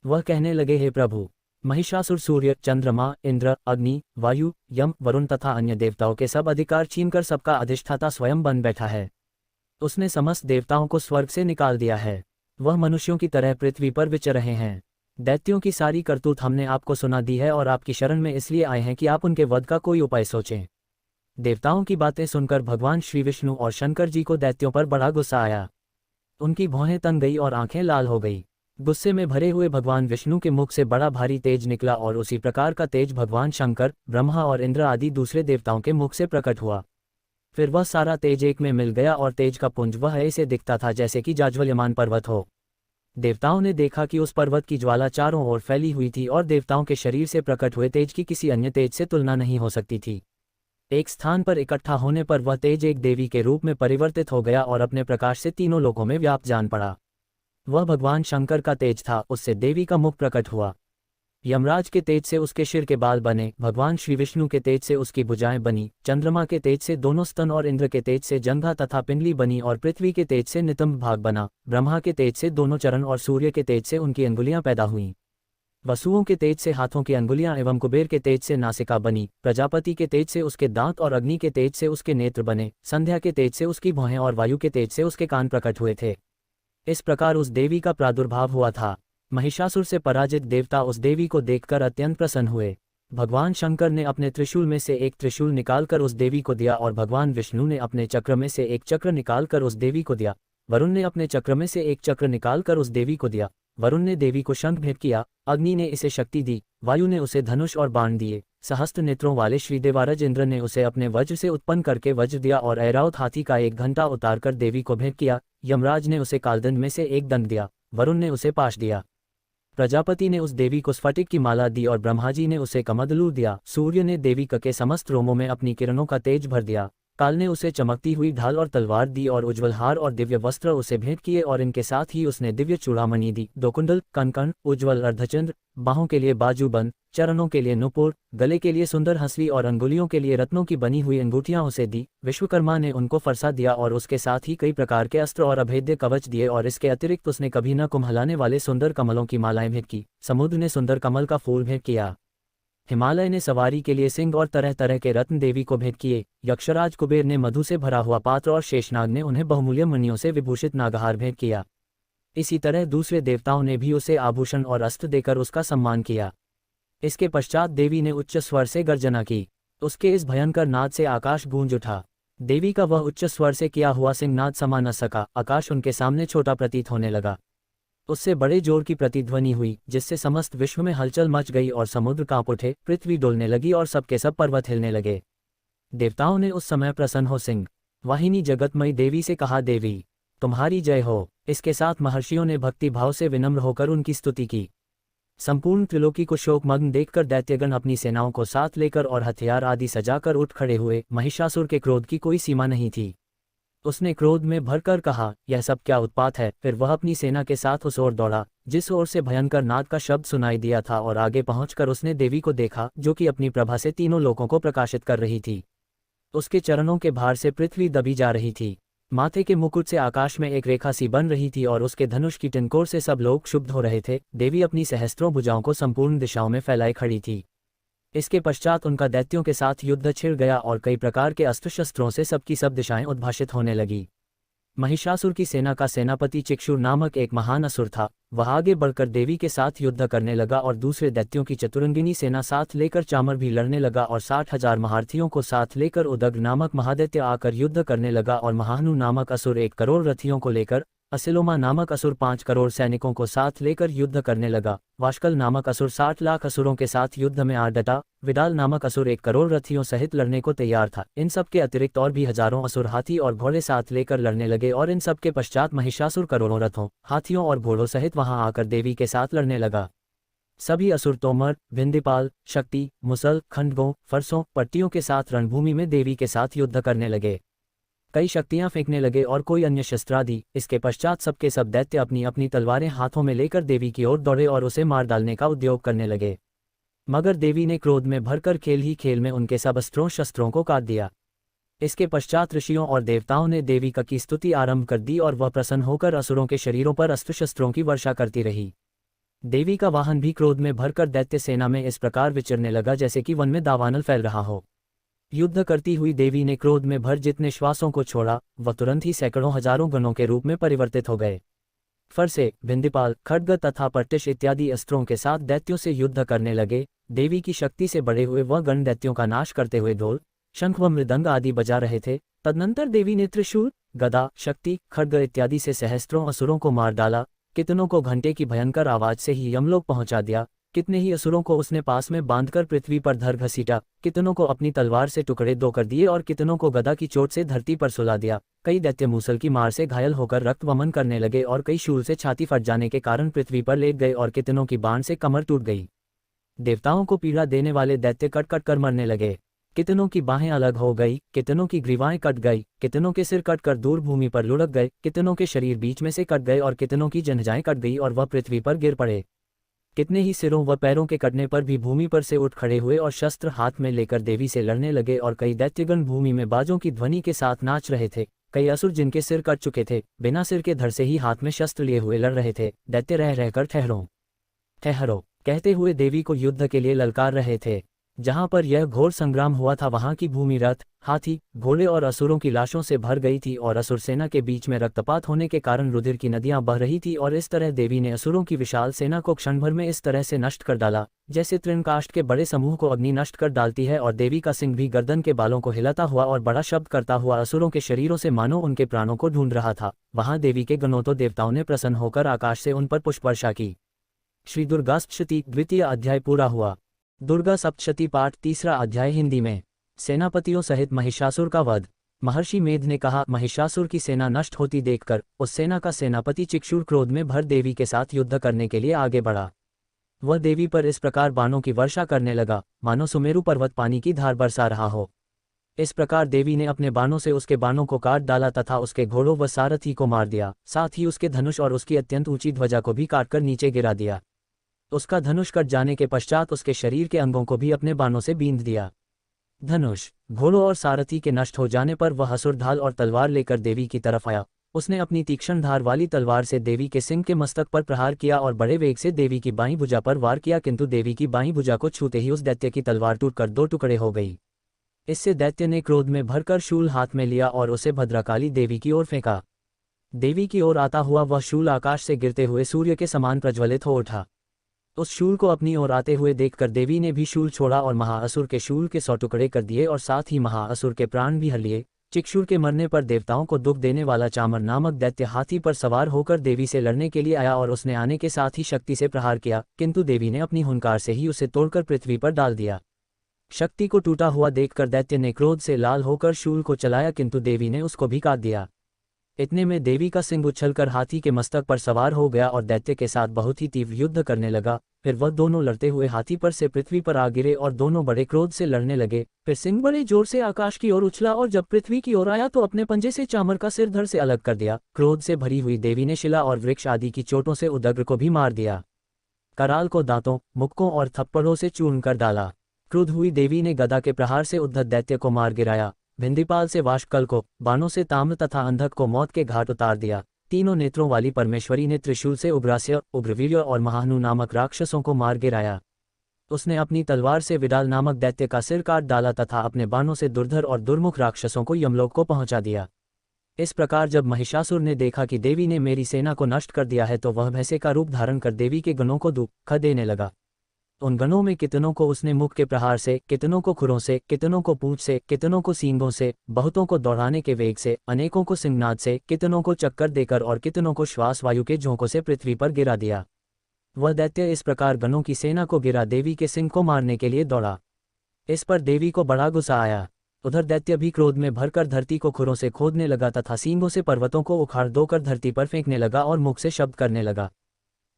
वह कहने लगे, हे प्रभु, महिषासुर सूर्य, चंद्रमा, इंद्र, अग्नि, वायु, यम, वरुण तथा अन्य देवताओं के सब अधिकार छीनकर सबका अधिष्ठाता स्वयं बन बैठा है। उसने समस्त देवताओं को स्वर्ग से निकाल दिया है। वह मनुष्यों की तरह पृथ्वी पर विचर रहे हैं। दैत्यों की सारी करतूत हमने आपको सुना दी है और आपकी शरण में इसलिए आए हैं कि आप उनके वध का कोई उपाय सोचें। देवताओं की बातें सुनकर भगवान श्री विष्णु और शंकर जी को दैत्यों पर बड़ा गुस्सा आया। उनकी भौहें तन गई और आंखें लाल हो गई। गुस्से में भरे हुए भगवान विष्णु के मुख से बड़ा भारी तेज निकला और उसी प्रकार का तेज भगवान शंकर, ब्रह्मा और इंद्र आदि दूसरे देवताओं के मुख से प्रकट हुआ। फिर वह सारा तेज एक में मिल गया और तेज का पुंज वह ऐसे दिखता था जैसे कि जाज्वल्यमान पर्वत हो। देवताओं ने देखा कि उस पर्वत की ज्वाला चारों ओर फैली हुई थी और देवताओं के शरीर से प्रकट हुए तेज की किसी अन्य तेज से तुलना नहीं हो सकती थी। एक स्थान पर इकट्ठा होने पर वह तेज एक देवी के रूप में परिवर्तित हो गया और अपने प्रकाश से तीनों लोकों में व्याप्त जान पड़ा। वह भगवान शंकर का तेज था, उससे देवी का मुख प्रकट हुआ। यमराज के तेज से उसके सिर के बाल बने, भगवान श्री विष्णु के तेज से उसकी भुजाएं बनी, चंद्रमा के तेज से दोनों स्तन और इंद्र के तेज से जंघा तथा पिंडली बनी और पृथ्वी के तेज से नितंब भाग बना। ब्रह्मा के तेज से दोनों चरण और सूर्य के तेज से उनकी अंगुलियां पैदा हुईं। वसुओं के तेज से हाथों की अंगुलियां एवं कुबेर के तेज से नासिका बनी। प्रजापति के तेज से उसके दांत और अग्नि के तेज से उसके नेत्र बने। संध्या के तेज से उसकी भौहें और वायु के तेज से उसके कान प्रकट हुए थे। इस प्रकार उस देवी का प्रादुर्भाव हुआ था। महिषासुर से पराजित देवता उस देवी को देखकर अत्यंत प्रसन्न हुए। भगवान शंकर ने अपने त्रिशूल में से एक त्रिशूल निकालकर उस देवी को दिया और भगवान विष्णु ने अपने चक्र में से एक चक्र निकालकर उस देवी को दिया। वरुण ने अपने चक्र में से एक चक्र निकालकर उस देवी को दिया। वरुण ने देवी को शंख भेंट किया, अग्नि ने इसे शक्ति दी, वायु ने उसे धनुष और बाण दिए, सहस्त्र नेत्रों वाले श्रीदेवारज इंद्र ने उसे अपने वज्र से उत्पन्न करके वज्र दिया और ऐरावत हाथी का एक घंटा उतारकर देवी को भेंट किया। यमराज ने उसे कालदंड में से एक दंड दिया, वरुण ने उसे पाश दिया, प्रजापति ने उस देवी को स्फटिक की माला दी और ब्रह्माजी ने उसे कमंडलू दिया। सूर्य ने देवी के समस्त रोमों में अपनी किरणों का तेज भर दिया। काल ने उसे चमकती हुई ढाल और तलवार दी और उज्ज्वल हार और दिव्य वस्त्र उसे भेंट किए और इनके साथ ही उसने दिव्य चूड़ामणि दी, दो कुंडल, कनकन, उज्ज्वल अर्धचंद्र, बाहों के लिए बाजूबंद, चरणों के लिए नुपुर, गले के लिए सुंदर हंसली और अंगुलियों के लिए रत्नों की बनी हुई अंगूठियां उसे दी। विश्वकर्मा ने उनको फरसा दिया और उसके साथ ही कई प्रकार के अस्त्र और अभेद्य कवच दिए और इसके अतिरिक्त उसने कभी न कुम्हलाने वाले सुंदर कमलों की मालाएं भेंट की। समुद्र ने सुंदर कमल का फूल भेंट किया। हिमालय ने सवारी के लिए सिंह और तरह तरह के रत्न देवी को भेंट किए। यक्षराज कुबेर ने मधु से भरा हुआ पात्र और शेषनाग ने उन्हें बहुमूल्य मणियों से विभूषित नागहार भेंट किया। इसी तरह दूसरे देवताओं ने भी उसे आभूषण और अस्त्र देकर उसका सम्मान किया। इसके पश्चात देवी ने उच्च स्वर से गर्जना की। उसके इस भयंकर नाद से आकाश गूंज उठा। देवी का वह उच्च स्वर से किया हुआ सिंहनाद समा न सका। आकाश उनके सामने छोटा प्रतीत होने लगा। उससे बड़े जोर की प्रतिध्वनि हुई जिससे समस्त विश्व में हलचल मच गई और समुद्र कांप उठे, पृथ्वी डोलने लगी और सबके सब पर्वत हिलने लगे। देवताओं ने उस समय प्रसन्न हो सिंह वाहिनी जगतमयी देवी से कहा, देवी तुम्हारी जय हो। इसके साथ महर्षियों ने भक्ति भाव से विनम्र होकर उनकी स्तुति की। संपूर्ण त्रिलोकी को शोकमग्न देखकर दैत्यगण अपनी सेनाओं को साथ लेकर और हथियार आदि सजाकर उठ खड़े हुए। महिषासुर के क्रोध की कोई सीमा नहीं थी। उसने क्रोध में भरकर कहा, यह सब क्या उत्पात है। फिर वह अपनी सेना के साथ उस ओर दौड़ा जिस ओर से भयंकर नाद का शब्द सुनाई दिया था और आगे पहुंचकर उसने देवी को देखा जो कि अपनी प्रभा से तीनों लोकों को प्रकाशित कर रही थी। उसके चरणों के भार से पृथ्वी दबी जा रही थी। माथे के मुकुट से आकाश में एक रेखा सी बन रही थी और उसके धनुष की टिनकोर से सब लोग क्षुब्ध हो रहे थे। देवी अपनी सहस्त्रों भुजाओं को संपूर्ण दिशाओं में फैलाए खड़ी थी। इसके पश्चात उनका दैत्यों के साथ युद्ध छिड़ गया और कई प्रकार के अस्त्र शस्त्रों से सबकी सब दिशाएं उद्भाषित होने लगी। महिषासुर की सेना का सेनापति चिक्षुर नामक एक महान असुर था। वह आगे बढ़कर देवी के साथ युद्ध करने लगा और दूसरे दैत्यों की चतुरंगिनी सेना साथ लेकर चामर भी लड़ने लगा और 60,000 महारथियों को साथ लेकर उदग्र नामक महादैत्य आकर युद्ध करने लगा और महानु नामक असुर 1 करोड़ रथियों को लेकर, असिलोमा नामक असुर 5 करोड़ सैनिकों को साथ लेकर युद्ध करने लगा। वाशकल नामक असुर 60 लाख असुरों के साथ युद्ध में आ डटा। विडाल नामक असुर 1 करोड़ रथियों सहित लड़ने को तैयार था। इन सब के अतिरिक्त और भी हजारों असुर हाथी और घोड़े साथ लेकर लड़ने लगे और इन सब के पश्चात महिषासुर करोड़ों रथों, हाथियों और घोड़ों सहित वहां आकर देवी के साथ लड़ने लगा। सभी असुर तोमर, भिंदीपाल, शक्ति, मुसल, खंडगों, फरसों, पट्टियों के साथ रणभूमि में देवी के साथ युद्ध करने लगे। कई शक्तियां फेंकने लगे और कोई अन्य शस्त्रादि। इसके पश्चात सबके सब दैत्य अपनी अपनी तलवारें हाथों में लेकर देवी की ओर दौड़े और उसे मार डालने का उद्योग करने लगे। मगर देवी ने क्रोध में भरकर खेल ही खेल में उनके सब अस्त्रों शस्त्रों को काट दिया। इसके पश्चात ऋषियों और देवताओं ने देवी की स्तुति आरंभ कर दी और वह प्रसन्न होकर असुरों के शरीरों पर अस्त्र शस्त्रों की वर्षा करती रही। देवी का वाहन भी क्रोध में भरकर दैत्य सेना में इस प्रकार विचरने लगा जैसे कि वन में दावानल फैल रहा हो। युद्ध करती हुई देवी ने क्रोध में भर जितने श्वासों को छोड़ा वह तुरंत ही सैकड़ों हजारों गणों के रूप में परिवर्तित हो गए। फरसे, भिंदीपाल, खड्ग तथा पट्टिश इत्यादि अस्त्रों के साथ दैत्यों से युद्ध करने लगे। देवी की शक्ति से बड़े हुए वह गण दैत्यों का नाश करते हुए ढोल, शंख व मृदंग आदि बजा रहे थे। तदनंतर देवी ने त्रिशूल, गदा, शक्ति, खड्ग इत्यादि से सहस्त्रों असुरों को मार डाला। कितनों को घंटे की भयंकर आवाज से ही यमलोक पहुंचा दिया। कितने ही असुरों को उसने पास में बांधकर पृथ्वी पर धर घसीटा। कितनों को अपनी तलवार से टुकड़े दो कर दिए और कितनों को गदा की चोट से धरती पर सुला दिया। कई दैत्य मूसल की मार से घायल होकर रक्त वमन करने लगे और कई शूल से छाती फट जाने के कारण पृथ्वी पर लेट गए और कितनों की बाण से कमर टूट गई। देवताओं को पीड़ा देने वाले दैत्य कट कट कर मरने लगे। कितनों की बाहें अलग हो गई, कितनों की ग्रीवाएं कट गई, कितनों के सिर कट कर दूर भूमि पर लुढ़क गए, कितनों के शरीर बीच में से कट गए और कितनों की जंघाएं कट गई और वह पृथ्वी पर गिर पड़े। कितने ही सिरों व पैरों के कटने पर भी भूमि पर से उठ खड़े हुए और शस्त्र हाथ में लेकर देवी से लड़ने लगे और कई दैत्यगण भूमि में बाजों की ध्वनि के साथ नाच रहे थे। कई असुर जिनके सिर कट चुके थे बिना सिर के धड़ से ही हाथ में शस्त्र लिए हुए लड़ रहे थे। दैत्य रह रहकर ठहरो ठहरो कहते हुए देवी को युद्ध के लिए ललकार रहे थे। जहां पर यह घोर संग्राम हुआ था वहां की भूमि रथ, हाथी, घोड़े और असुरों की लाशों से भर गई थी और असुर सेना के बीच में रक्तपात होने के कारण रुधिर की नदियां बह रही थी और इस तरह देवी ने असुरों की विशाल सेना को क्षण भर में इस तरह से नष्ट कर डाला जैसे तृणकाष्ठ के बड़े समूह को अग्नि नष्ट कर डालती है। और देवी का सिंह भी गर्दन के बालों को हिलाता हुआ और बड़ा शब्द करता हुआ असुरों के शरीरों से मानो उनके प्राणों को ढूंढ रहा था। वहां देवी के गणों तो देवताओं ने प्रसन्न होकर आकाश से उन पर पुष्प वर्षा की। श्री दुर्गा सप्तशती द्वितीय अध्याय पूरा हुआ। दुर्गा सप्तशती पाठ तीसरा अध्याय हिंदी में। सेनापतियों सहित महिषासुर का वध। महर्षि मेध ने कहा, महिषासुर की सेना नष्ट होती देखकर उस सेना का सेनापति चिक्षुर क्रोध में भर देवी के साथ युद्ध करने के लिए आगे बढ़ा। वह देवी पर इस प्रकार बाणों की वर्षा करने लगा मानो सुमेरु पर्वत पानी की धार बरसा रहा हो। इस प्रकार देवी ने अपने बाणों से उसके बाणों को काट डाला तथा उसके घोड़ों व सारथी को मार दिया, साथ ही उसके धनुष और उसकी अत्यंत ऊंची ध्वजा को भी काटकर नीचे गिरा दिया। उसका धनुष कट जाने के पश्चात उसके शरीर के अंगों को भी अपने बाणों से बींध दिया। धनुष, घोड़ों और सारथी के नष्ट हो जाने पर वह असुर ढाल और तलवार लेकर देवी की तरफ आया। उसने अपनी तीक्ष्ण धार वाली तलवार से देवी के सिंह के मस्तक पर प्रहार किया और बड़े वेग से देवी की बाईं भुजा पर वार किया, किंतु देवी की बाईं भुजा को छूते ही उस दैत्य की तलवार टूटकर दो टुकड़े हो गई। इससे दैत्य ने क्रोध में भरकर शूल हाथ में लिया और उसे भद्रकाली देवी की ओर फेंका। देवी की ओर आता हुआ वह शूल आकाश से गिरते हुए सूर्य के समान प्रज्वलित हो उठा। उस शूल को अपनी ओर आते हुए देखकर देवी ने भी शूल छोड़ा और महाअसुर के शूल के 100 टुकड़े कर दिए और साथ ही महाअसुर के प्राण भी हर लिए। चिक्षुर के मरने पर देवताओं को दुख देने वाला चामर नामक दैत्य हाथी पर सवार होकर देवी से लड़ने के लिए आया और उसने आने के साथ ही शक्ति से प्रहार किया, किंतु देवी ने अपनी हुंकार से ही उसे तोड़कर पृथ्वी पर डाल दिया। शक्ति को टूटा हुआ देखकर दैत्य ने क्रोध से लाल होकर शूल को चलाया, किंतु देवी ने उसको भी काट दिया। इतने में देवी का सिंह उछलकर हाथी के मस्तक पर सवार हो गया और दैत्य के साथ बहुत ही तीव्र युद्ध करने लगा। फिर वह दोनों लड़ते हुए हाथी पर से पृथ्वी पर आ गिरे और दोनों बड़े क्रोध से लड़ने लगे। फिर सिंह बड़े जोर से आकाश की ओर उछला और जब पृथ्वी की ओर आया तो अपने पंजे से चामर का सिर धड़ से अलग कर दिया। क्रोध से भरी हुई देवी ने शिला और वृक्ष आदि की चोटों से उदग्र को भी मार दिया। कराल को दांतों, मुक्कों और थप्पड़ों से चूर्ण कर डाला। क्रुद्ध हुई देवी ने गदा के प्रहार से उद्धत दैत्य को मार गिराया। भिंदीपाल से वाष्कल को, बाणों से ताम्र तथा अंधक को मौत के घाट उतार दिया। तीनों नेत्रों वाली परमेश्वरी ने त्रिशूल से उग्रास्य, उग्रवीर्य और महानु नामक राक्षसों को मार गिराया। उसने अपनी तलवार से विडाल नामक दैत्य का सिर काट डाला तथा अपने बाणों से दुर्धर और दुर्मुख राक्षसों को यमलोक को पहुंचा दिया। इस प्रकार जब महिषासुर ने देखा कि देवी ने मेरी सेना को नष्ट कर दिया है तो वह भैंसे का रूप धारण कर देवी के गणों को दुख देने लगा। उन गणों में कितनों को उसने मुख के प्रहार से, कितनों को खुरों से, कितनों को पूंछ से, कितनों को सींगों से, बहुतों को दौड़ाने के वेग से, अनेकों को सिंहनाद से, कितनों को चक्कर देकर और कितनों को श्वास वायु के झोंकों से पृथ्वी पर गिरा दिया। वह दैत्य इस प्रकार गणों की सेना को गिरा देवी के सिंह को मारने के लिए दौड़ा। इस पर देवी को बड़ा गुस्सा आया। उधर दैत्य भी क्रोध में भरकर धरती को खुरों से खोदने लगा तथा सींगों से पर्वतों को उखाड़ दोकर धरती पर फेंकने लगा और मुख से शब्द करने लगा।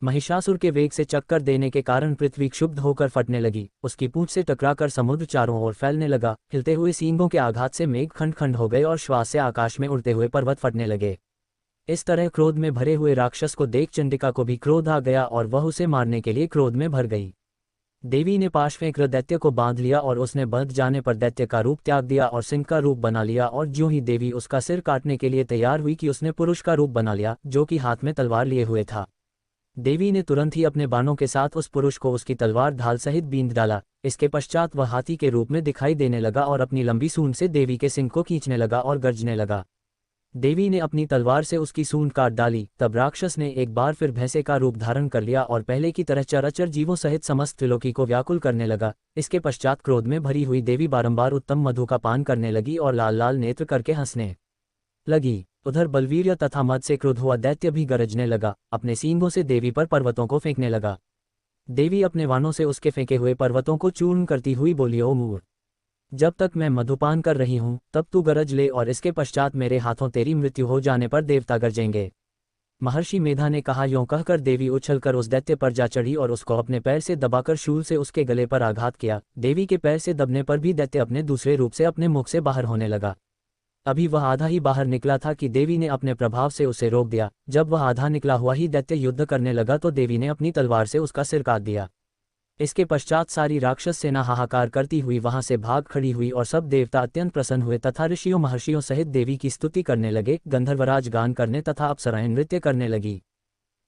महिषासुर के वेग से चक्कर देने के कारण पृथ्वी क्षुब्ध होकर फटने लगी। उसकी पूंछ से टकराकर समुद्र चारों ओर फैलने लगा। हिलते हुए सींगों के आघात से मेघ खंड खंड हो गए और श्वास से आकाश में उड़ते हुए पर्वत फटने लगे। इस तरह क्रोध में भरे हुए राक्षस को देख चंडिका को भी क्रोध आ गया और वह उसे मारने के लिए क्रोध में भर गई। देवी ने पाश फेंकर दैत्य को बांध लिया और उसने बंध जाने पर दैत्य का रूप त्याग दिया और सिंह का रूप बना लिया। और ज्यों ही देवी उसका सिर काटने के लिए तैयार हुई कि उसने पुरुष का रूप बना लिया, जो कि हाथ में तलवार लिए हुए था। देवी ने तुरंत ही अपने बाणों के साथ उस पुरुष को उसकी तलवार ढाल सहित बींध डाला। इसके पश्चात वह हाथी के रूप में दिखाई देने लगा और अपनी लंबी सूंड से देवी के सिंह को खींचने लगा और गर्जने लगा। देवी ने अपनी तलवार से उसकी सूंड काट डाली। तब राक्षस ने एक बार फिर भैंसे का रूप धारण कर लिया और पहले की तरह चराचर जीवों सहित समस्त त्रिलोकी को व्याकुल करने लगा। इसके पश्चात क्रोध में भरी हुई देवी बारंबार उत्तम मधु का पान करने लगी और लाल लाल नेत्र करके हंसने लगी। उधर बलवीर्य तथा मद से क्रुद्ध हुआ दैत्य भी गरजने लगा। अपने सींगों से देवी पर पर्वतों को फेंकने लगा। देवी अपने वाणों से उसके फेंके हुए पर्वतों को चूर्ण करती हुई बोली, ओ मूर्ख, जब तक मैं मधुपान कर रही हूँ तब तू गरज ले और इसके पश्चात मेरे हाथों तेरी मृत्यु हो जाने पर देवता गरजेंगे। महर्षि मेधा ने कहा। यों कहकर देवी उछलकर उस दैत्य पर जा चढ़ी और उसको अपने पैर से दबाकर शूल से उसके गले पर आघात किया। देवी के पैर से दबने पर भी दैत्य अपने दूसरे रूप से अपने मुख से बाहर होने लगा। अभी वह आधा ही बाहर निकला था कि देवी ने अपने प्रभाव से उसे रोक दिया। जब वह आधा निकला हुआ ही दैत्य युद्ध करने लगा तो देवी ने अपनी तलवार से उसका सिर काट दिया। इसके पश्चात सारी राक्षस सेना हाहाकार करती हुई वहां से भाग खड़ी हुई और सब देवता अत्यंत प्रसन्न हुए तथा ऋषियों महर्षियों सहित देवी की स्तुति करने लगे। गंधर्वराज गान करने तथा अप्सराएं नृत्य करने लगी।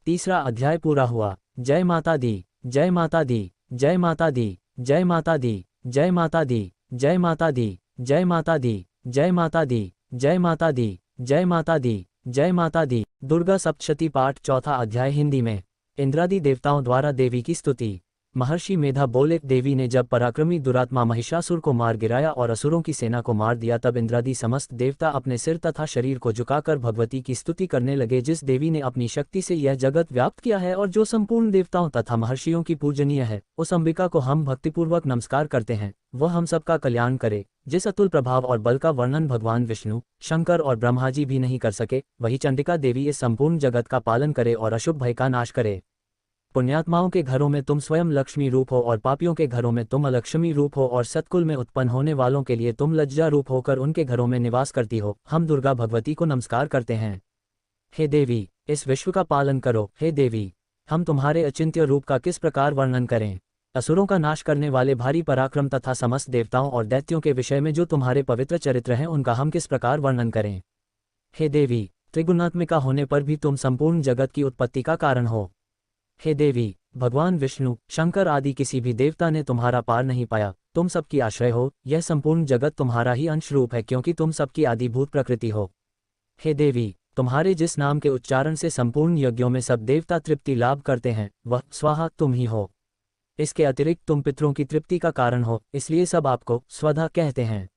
तीसरा अध्याय पूरा हुआ। जय माता दी, जय माता दी, जय माता दी, जय माता दी। जय माता दी, जय माता दी, जय माता दी, जय माता दी, जय माता दी, जय माता दी, जय माता दी। दुर्गा सप्तशती पाठ, चौथा अध्याय। हिंदी में। इंद्रादि देवताओं द्वारा देवी की स्तुति। महर्षि मेधा बोले, देवी ने जब पराक्रमी दुरात्मा महिषासुर को मार गिराया और असुरों की सेना को मार दिया, तब इंद्रादि समस्त देवता अपने सिर तथा शरीर को झुकाकर भगवती की स्तुति करने लगे, जिस देवी ने अपनी शक्ति से यह जगत व्याप्त किया है और जो संपूर्ण देवताओं तथा महर्षियों की पूजनीय है। उस अंबिका को हम भक्तिपूर्वक नमस्कार करते हैं। वह हम सबका कल्याण करे। जिस अतुल प्रभाव और बल का वर्णन भगवान विष्णु, शंकर और ब्रह्मा जी भी नहीं कर सके, वही चंडिका देवी इस संपूर्ण जगत का पालन करे और अशुभ भय का नाश करे। पुण्यात्माओं के घरों में तुम स्वयं लक्ष्मी रूप हो और पापियों के घरों में तुम अलक्ष्मी रूप हो, और सत्कुल में उत्पन्न होने वालों के लिए तुम लज्जा रूप होकर उनके घरों में निवास करती हो। हम दुर्गा भगवती को नमस्कार करते हैं। हे देवी, इस विश्व का पालन करो। हे देवी, हम तुम्हारे अचिंत्य रूप का किस प्रकार वर्णन करें। असुरों का नाश करने वाले भारी पराक्रम तथा समस्त देवताओं और दैत्यों के विषय में जो तुम्हारे पवित्र चरित्र हैं, उनका हम किस प्रकार वर्णन करें। हे देवी, त्रिगुणात्मिका होने पर भी तुम संपूर्ण जगत की उत्पत्ति का कारण हो। हे देवी, भगवान विष्णु, शंकर आदि किसी भी देवता ने तुम्हारा पार नहीं पाया। तुम सबकी आश्रय हो। यह संपूर्ण जगत तुम्हारा ही अंश रूप है, क्योंकि तुम सबकी आदिभूत प्रकृति हो। हे देवी, तुम्हारे जिस नाम के उच्चारण से संपूर्ण यज्ञों में सब देवता तृप्ति लाभ करते हैं, वह स्वाहा तुम ही हो। इसके अतिरिक्त तुम पितरों की तृप्ति का कारण हो, इसलिए सब आपको स्वधा कहते हैं।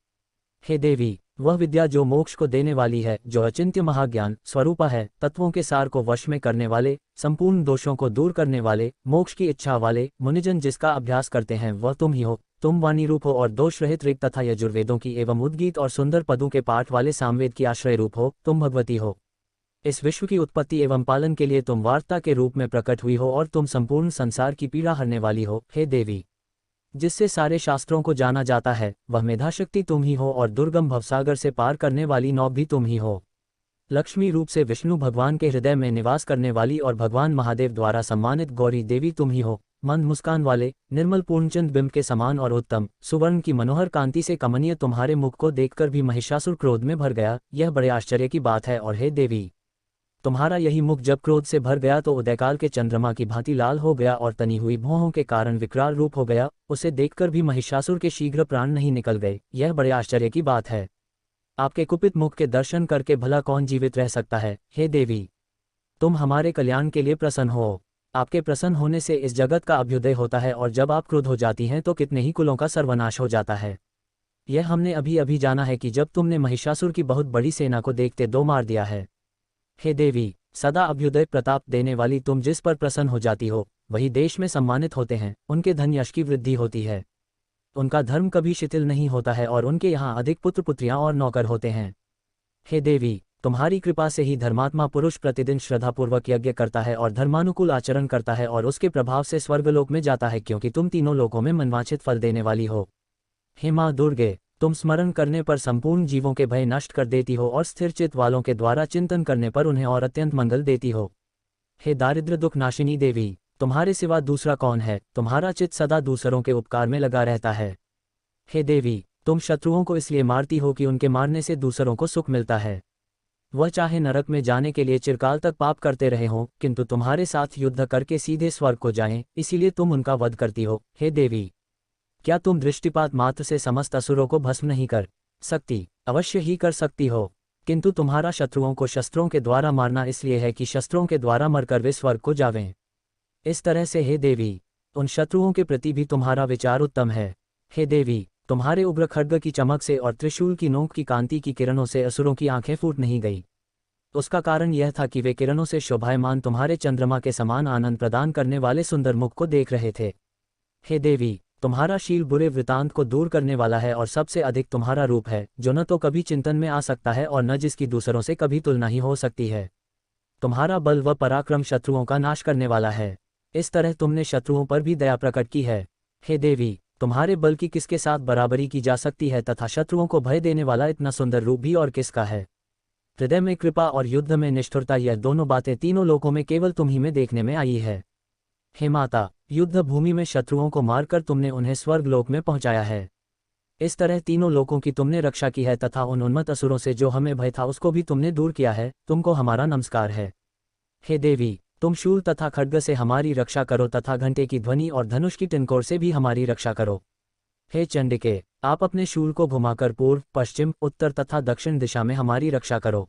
हे देवी, वह विद्या जो मोक्ष को देने वाली है, जो अचिंत्य महाज्ञान स्वरूपा है, तत्वों के सार को वश में करने वाले, संपूर्ण दोषों को दूर करने वाले, मोक्ष की इच्छा वाले, मुनिजन जिसका अभ्यास करते हैं, वह तुम ही हो। तुम वाणी रूप हो और दोष रहित ऋग तथा यजुर्वेदों की एवं उद्गीत और सुंदर पदों के पाठ वाले सामवेद की आश्रय रूप हो। तुम भगवती हो। इस विश्व की उत्पत्ति एवं पालन के लिए तुम वार्ता के रूप में प्रकट हुई हो, और तुम संपूर्ण संसार की पीड़ा हरने वाली हो। हे देवी, जिससे सारे शास्त्रों को जाना जाता है, वह मेधाशक्ति तुम ही हो, और दुर्गम भवसागर से पार करने वाली नौ भी तुम ही हो। लक्ष्मी रूप से विष्णु भगवान के हृदय में निवास करने वाली और भगवान महादेव द्वारा सम्मानित गौरी देवी तुम ही हो। मंद मुस्कान वाले, निर्मल पूर्णचंद बिंब के समान और उत्तम सुवर्ण की मनोहर कांति से कमनीय तुम्हारे मुख को देखकर भी महिषासुर क्रोध में भर गया। यह बड़े आश्चर्य की बात है। और हे देवी, तुम्हारा यही मुख जब क्रोध से भर गया तो उदयकाल के चंद्रमा की भांति लाल हो गया और तनी हुई भौहों के कारण विकराल रूप हो गया। उसे देखकर भी महिषासुर के शीघ्र प्राण नहीं निकल गए। यह बड़े आश्चर्य की बात है। आपके कुपित मुख के दर्शन करके भला कौन जीवित रह सकता है। हे देवी, तुम हमारे कल्याण के लिए प्रसन्न हो। आपके प्रसन्न होने से इस जगत का अभ्युदय होता है, और जब आप क्रोध हो जाती हैं तो कितने ही कुलों का सर्वनाश हो जाता है। यह हमने अभी अभी जाना है कि जब तुमने महिषासुर की बहुत बड़ी सेना को देखते दो मार दिया है। हे देवी, सदा अभ्युदय प्रताप देने वाली तुम जिस पर प्रसन्न हो जाती हो, वही देश में सम्मानित होते हैं। उनके धन यश की वृद्धि होती है। उनका धर्म कभी शिथिल नहीं होता है, और उनके यहाँ अधिक पुत्र पुत्रियां और नौकर होते हैं। हे देवी, तुम्हारी कृपा से ही धर्मात्मा पुरुष प्रतिदिन श्रद्धापूर्वक यज्ञ करता है और धर्मानुकूल आचरण करता है, और उसके प्रभाव से स्वर्गलोक में जाता है, क्योंकि तुम तीनों लोकों में मनवांछित फल देने वाली हो। हे माँ दुर्गे, तुम स्मरण करने पर संपूर्ण जीवों के भय नष्ट कर देती हो, और स्थिर चित्त वालों के द्वारा चिंतन करने पर उन्हें और अत्यंत मंगल देती हो। हे दारिद्र्य दुख नाशिनी देवी, तुम्हारे सिवा दूसरा कौन है। तुम्हारा चित्त सदा दूसरों के उपकार में लगा रहता है। हे देवी, तुम शत्रुओं को इसलिए मारती हो कि उनके मारने से दूसरों को सुख मिलता है। वह चाहे नरक में जाने के लिए चिरकाल तक पाप करते रहे हों, किंतु तुम्हारे साथ युद्ध करके सीधे स्वर्ग को जाएं, इसीलिए तुम उनका वध करती हो। हे देवी, क्या तुम दृष्टिपात मात्र से समस्त असुरों को भस्म नहीं कर सकती। अवश्य ही कर सकती हो, किंतु तुम्हारा शत्रुओं को शस्त्रों के द्वारा मारना इसलिए है कि शस्त्रों के द्वारा मरकर वे स्वर्ग को जावें। इस तरह से हे देवी, उन शत्रुओं के प्रति भी तुम्हारा विचार उत्तम है। हे देवी, तुम्हारे उग्र खड्ग की चमक से और त्रिशूल की नोक की कांति की किरणों से असुरों की आंखें फूट नहीं गई। उसका कारण यह था कि वे किरणों से शोभायमान तुम्हारे चंद्रमा के समान आनंद प्रदान करने वाले सुंदर मुख को देख रहे थे। हे देवी, तुम्हारा शील बुरे वृतांत को दूर करने वाला है, और सबसे अधिक तुम्हारा रूप है, जो न तो कभी चिंतन में आ सकता है और न जिसकी दूसरों से कभी तुलना ही हो सकती है। तुम्हारा बल व पराक्रम शत्रुओं का नाश करने वाला है। इस तरह तुमने शत्रुओं पर भी दया प्रकट की है। हे देवी, तुम्हारे बल की किसके साथ बराबरी की जा सकती है, तथा शत्रुओं को भय देने वाला इतना सुंदर रूप भी और किसका है। हृदय में कृपा और युद्ध में निष्ठुरता, यह दोनों बातें तीनों लोकों में केवल तुम ही में देखने में आई है। हे माता, युद्ध भूमि में शत्रुओं को मारकर तुमने उन्हें स्वर्ग लोक में पहुंचाया है। इस तरह तीनों लोकों की तुमने रक्षा की है, तथा उन उन्मत्त असुरों से जो हमें भय था उसको भी तुमने दूर किया है। तुमको हमारा नमस्कार है। हे देवी, तुम शूल तथा खड्ग से हमारी रक्षा करो, तथा घंटे की ध्वनि और धनुष की टिनकोर से भी हमारी रक्षा करो। हे चंडिके, आप अपने शूल को घुमाकर पूर्व, पश्चिम, उत्तर तथा दक्षिण दिशा में हमारी रक्षा करो।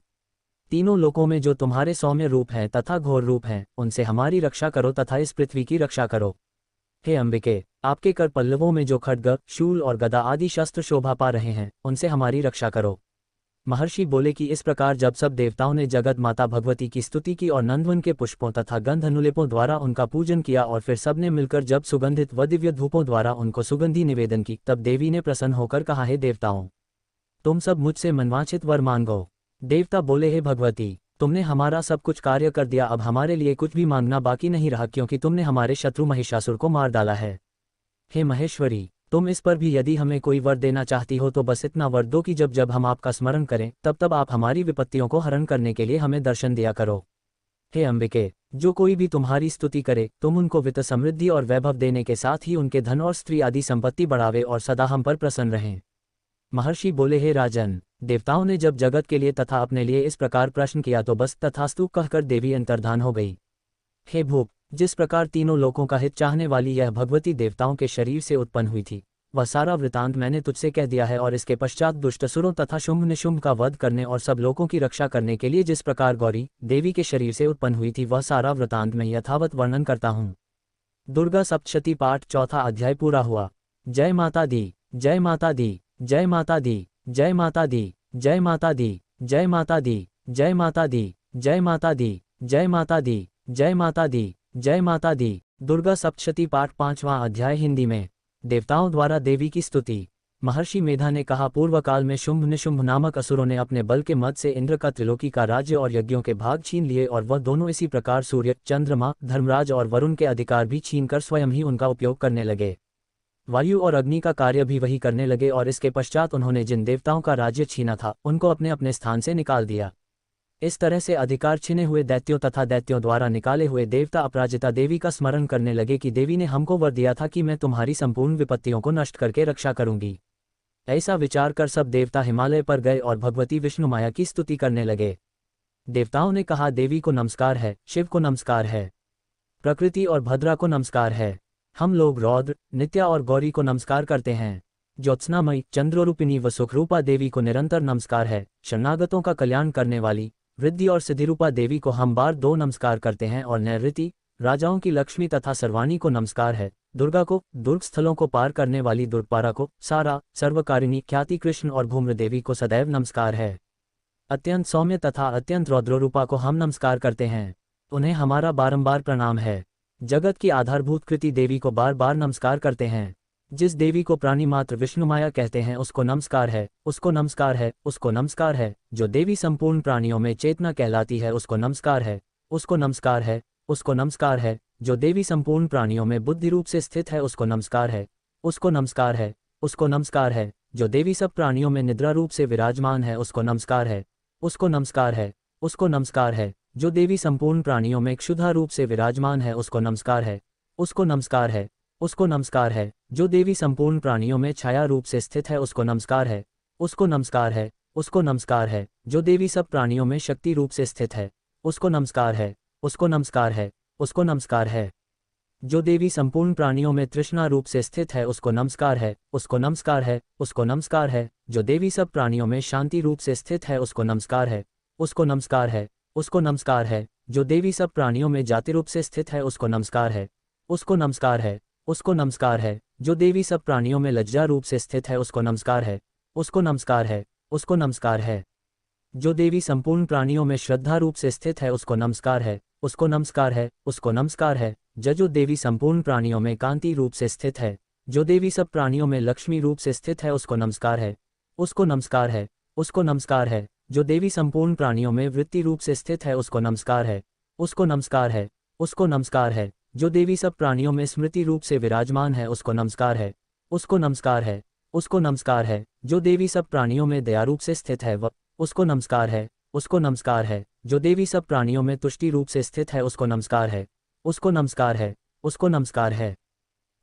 तीनों लोकों में जो तुम्हारे सौम्य रूप हैं तथा घोर रूप हैं, उनसे हमारी रक्षा करो तथा इस पृथ्वी की रक्षा करो। हे अंबिके, आपके कर पल्लवों में जो खड्ग, शूल और गदा आदि शस्त्र शोभा पा रहे हैं, उनसे हमारी रक्षा करो। महर्षि बोले कि इस प्रकार जब सब देवताओं ने जगत माता भगवती की स्तुति की और नंदवन के पुष्पों तथा गंध अनुलेपों द्वारा उनका पूजन किया और फिर सबने मिलकर जब सुगंधित व दिव्य धूपों द्वारा उनको सुगंधी निवेदन की, तब देवी ने प्रसन्न होकर कहा, हे देवताओं, तुम सब मुझसे मनवांछित वर मांगो। देवता बोले, हे भगवती, तुमने हमारा सब कुछ कार्य कर दिया, अब हमारे लिए कुछ भी मांगना बाकी नहीं रहा, क्योंकि तुमने हमारे शत्रु महिषासुर को मार डाला है। हे महेश्वरी, तुम इस पर भी यदि हमें कोई वर देना चाहती हो तो बस इतना वर दो कि जब जब हम आपका स्मरण करें तब तब आप हमारी विपत्तियों को हरण करने के लिए हमें दर्शन दिया करो। हे अंबिके, जो कोई भी तुम्हारी स्तुति करे, तुम उनको वित्त समृद्धि और वैभव देने के साथ ही उनके धन और स्त्री आदि संपत्ति बढ़ावे और सदा हम पर प्रसन्न रहें। महर्षि बोले, हे राजन, देवताओं ने जब जगत के लिए तथा अपने लिए इस प्रकार प्रश्न किया तो बस तथास्तु कहकर देवी अंतर्धान हो गई। हे भूप, जिस प्रकार तीनों लोकों का हित चाहने वाली यह भगवती देवताओं के शरीर से उत्पन्न हुई थी, वह सारा वृतांत मैंने तुझसे कह दिया है, और इसके पश्चात दुष्टसुरों तथा शुंभ निशुंभ का वध करने और सब लोगों की रक्षा करने के लिए जिस प्रकार गौरी देवी के शरीर से उत्पन्न हुई थी, वह सारा वृतांत मैं यथावत वर्णन करता हूँ। दुर्गा सप्तशती पाठ चौथा अध्याय पूरा हुआ। जय माता दी, जय माता दी, जय माता दी, जय माता दी, जय माता दी, जय माता दी, जय माता दी, जय माता दी, जय माता दी, जय माता दी, जय माता दी। दुर्गा सप्तशती पाठ पांचवां अध्याय हिंदी में। देवताओं द्वारा देवी की स्तुति। महर्षि मेधा ने कहा, पूर्व काल में शुंभ निशुंभ नामक असुरों ने अपने बल के मद से इंद्र का त्रिलोकी का राज्य और यज्ञों के भाग छीन लिए, और वह दोनों इसी प्रकार सूर्य, चंद्रमा, धर्मराज और वरुण के अधिकार भी छीनकर स्वयं ही उनका उपयोग करने लगे। वायु और अग्नि का कार्य भी वही करने लगे, और इसके पश्चात उन्होंने जिन देवताओं का राज्य छीना था उनको अपने अपने स्थान से निकाल दिया। इस तरह से अधिकार छिने हुए दैत्यों तथा दैत्यों द्वारा निकाले हुए देवता अपराजिता देवी का स्मरण करने लगे कि देवी ने हमको वर दिया था कि मैं तुम्हारी संपूर्ण विपत्तियों को नष्ट करके रक्षा करूंगी। ऐसा विचार कर सब देवता हिमालय पर गए और भगवती विष्णु माया की स्तुति करने लगे। देवताओं ने कहा, देवी को नमस्कार है, शिव को नमस्कार है, प्रकृति और भद्रा को नमस्कार है। हम लोग रौद्र, नित्या और गौरी को नमस्कार करते हैं। ज्योत्सनामयी, चंद्ररूपिणी व सुखरूपा देवी को निरंतर नमस्कार है। शरणागतों का कल्याण करने वाली वृद्धि और सिद्धिरूपा देवी को हम बार दो नमस्कार करते हैं, और नैऋति, राजाओं की लक्ष्मी तथा सर्वाणी को नमस्कार है। दुर्गा को, दुर्ग स्थलों को पार करने वाली दुर्गपारा को, सारा, सर्वकारिणी, ख्याति कृष्ण और भूम्र देवी को सदैव नमस्कार है। अत्यंत सौम्य तथा अत्यंत रौद्ररूपा को हम नमस्कार करते हैं, उन्हें हमारा बारंबार प्रणाम है। जगत की आधारभूत कृति देवी को बार बार नमस्कार करते हैं। जिस देवी को प्राणी मात्र विष्णु माया कहते हैं उसको नमस्कार है, उसको नमस्कार है, उसको नमस्कार है। जो देवी संपूर्ण प्राणियों में चेतना कहलाती है उसको नमस्कार है, उसको नमस्कार है, उसको नमस्कार है। जो देवी संपूर्ण प्राणियों में बुद्धि रूप से स्थित है उसको नमस्कार है, उसको नमस्कार है, उसको नमस्कार है। जो देवी सब प्राणियों में निद्रा रूप से विराजमान है उसको नमस्कार है, उसको नमस्कार है, उसको नमस्कार है। जो देवी संपूर्ण प्राणियों में क्षुधा रूप से विराजमान है उसको नमस्कार है, उसको नमस्कार है, उसको नमस्कार है। जो देवी संपूर्ण प्राणियों में छाया रूप से स्थित है उसको नमस्कार है, उसको नमस्कार है, उसको नमस्कार है। जो देवी सब प्राणियों में शक्ति रूप से स्थित है उसको नमस्कार है, उसको नमस्कार है, उसको नमस्कार है। जो देवी संपूर्ण प्राणियों में तृष्णा रूप से स्थित है उसको नमस्कार है, उसको नमस्कार है, उसको नमस्कार है। जो देवी सब प्राणियों में शांति रूप से स्थित है उसको नमस्कार है, उसको नमस्कार है, उसको नमस्कार है। जो देवी सब प्राणियों में जाति रूप से स्थित है उसको नमस्कार है, उसको नमस्कार है, उसको नमस्कार है। जो देवी सब प्राणियों में लज्जा रूप से स्थित है उसको नमस्कार है, उसको नमस्कार है, उसको नमस्कार है। जो देवी संपूर्ण प्राणियों में श्रद्धा रूप से स्थित है उसको नमस्कार है, उसको नमस्कार है, उसको नमस्कार है। जो देवी संपूर्ण प्राणियों में कांति रूप से स्थित है, जो देवी सब प्राणियों में लक्ष्मी रूप से स्थित है उसको नमस्कार है, उसको नमस्कार है, उसको नमस्कार है। जो देवी संपूर्ण प्राणियों में वृत्ति रूप से स्थित है उसको नमस्कार है, उसको नमस्कार है, उसको नमस्कार है। जो देवी सब प्राणियों में स्मृति रूप से विराजमान है उसको नमस्कार है, उसको नमस्कार है, उसको नमस्कार है। जो देवी सब प्राणियों में दया रूप से स्थित है वह उसको नमस्कार है, उसको नमस्कार है। जो देवी सब प्राणियों में तुष्टि रूप से स्थित है उसको नमस्कार है, उसको नमस्कार है, उसको नमस्कार है।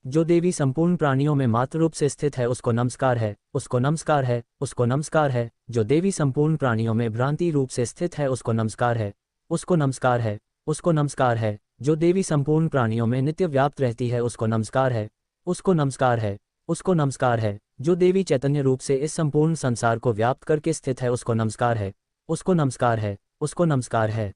जो देवी संपूर्ण प्राणियों में मातृ रूप से स्थित है उसको नमस्कार है, उसको नमस्कार है, उसको नमस्कार है। जो देवी संपूर्ण प्राणियों में भ्रांति रूप से स्थित है उसको नमस्कार है, उसको नमस्कार है, उसको नमस्कार है। जो देवी संपूर्ण प्राणियों में नित्य व्याप्त रहती है उसको नमस्कार है, उसको नमस्कार है, उसको नमस्कार है। जो देवी चैतन्य रूप से इस संपूर्ण संसार को व्याप्त करके स्थित है उसको नमस्कार है, उसको नमस्कार है, उसको नमस्कार है।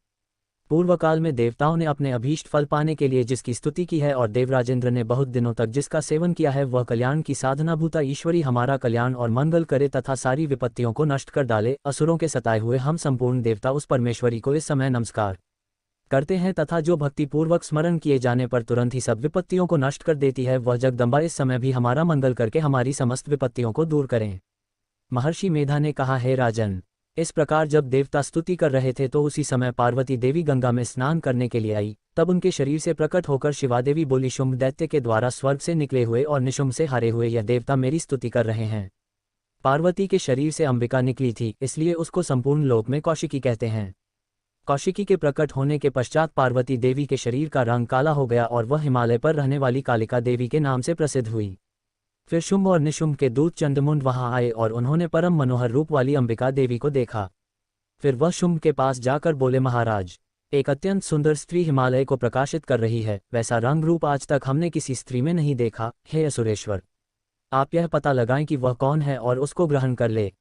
पूर्व काल में देवताओं ने अपने अभीष्ट फल पाने के लिए जिसकी स्तुति की है और देवराजेंद्र ने बहुत दिनों तक जिसका सेवन किया है वह कल्याण की साधना भूता ईश्वरी हमारा कल्याण और मंगल करे तथा सारी विपत्तियों को नष्ट कर डाले। असुरों के सताए हुए हम संपूर्ण देवता उस परमेश्वरी को इस समय नमस्कार करते हैं तथा जो भक्ति पूर्वक स्मरण किए जाने पर तुरंत ही सब विपत्तियों को नष्ट कर देती है वह जगदम्बा इस समय भी हमारा मंगल करके हमारी समस्त विपत्तियों को दूर करें। महर्षि मेधा ने कहा, हे राजन, इस प्रकार जब देवता स्तुति कर रहे थे तो उसी समय पार्वती देवी गंगा में स्नान करने के लिए आई। तब उनके शरीर से प्रकट होकर शिवादेवी बोली, शुंभ दैत्य के द्वारा स्वर्ग से निकले हुए और निशुंभ से हारे हुए यह देवता मेरी स्तुति कर रहे हैं। पार्वती के शरीर से अंबिका निकली थी, इसलिए उसको संपूर्ण लोक में कौशिकी कहते हैं। कौशिकी के प्रकट होने के पश्चात पार्वती देवी के शरीर का रंग काला हो गया और वह हिमालय पर रहने वाली कालिका देवी के नाम से प्रसिद्ध हुई। फिर शुंभ और निशुंभ के दूत चंद्रमुंड वहां आए और उन्होंने परम मनोहर रूप वाली अंबिका देवी को देखा। फिर वह शुंभ के पास जाकर बोले, महाराज, एक अत्यंत सुंदर स्त्री हिमालय को प्रकाशित कर रही है, वैसा रंग रूप आज तक हमने किसी स्त्री में नहीं देखा। हे असुरेश्वर, आप यह पता लगाएं कि वह कौन है और उसको ग्रहण कर ले।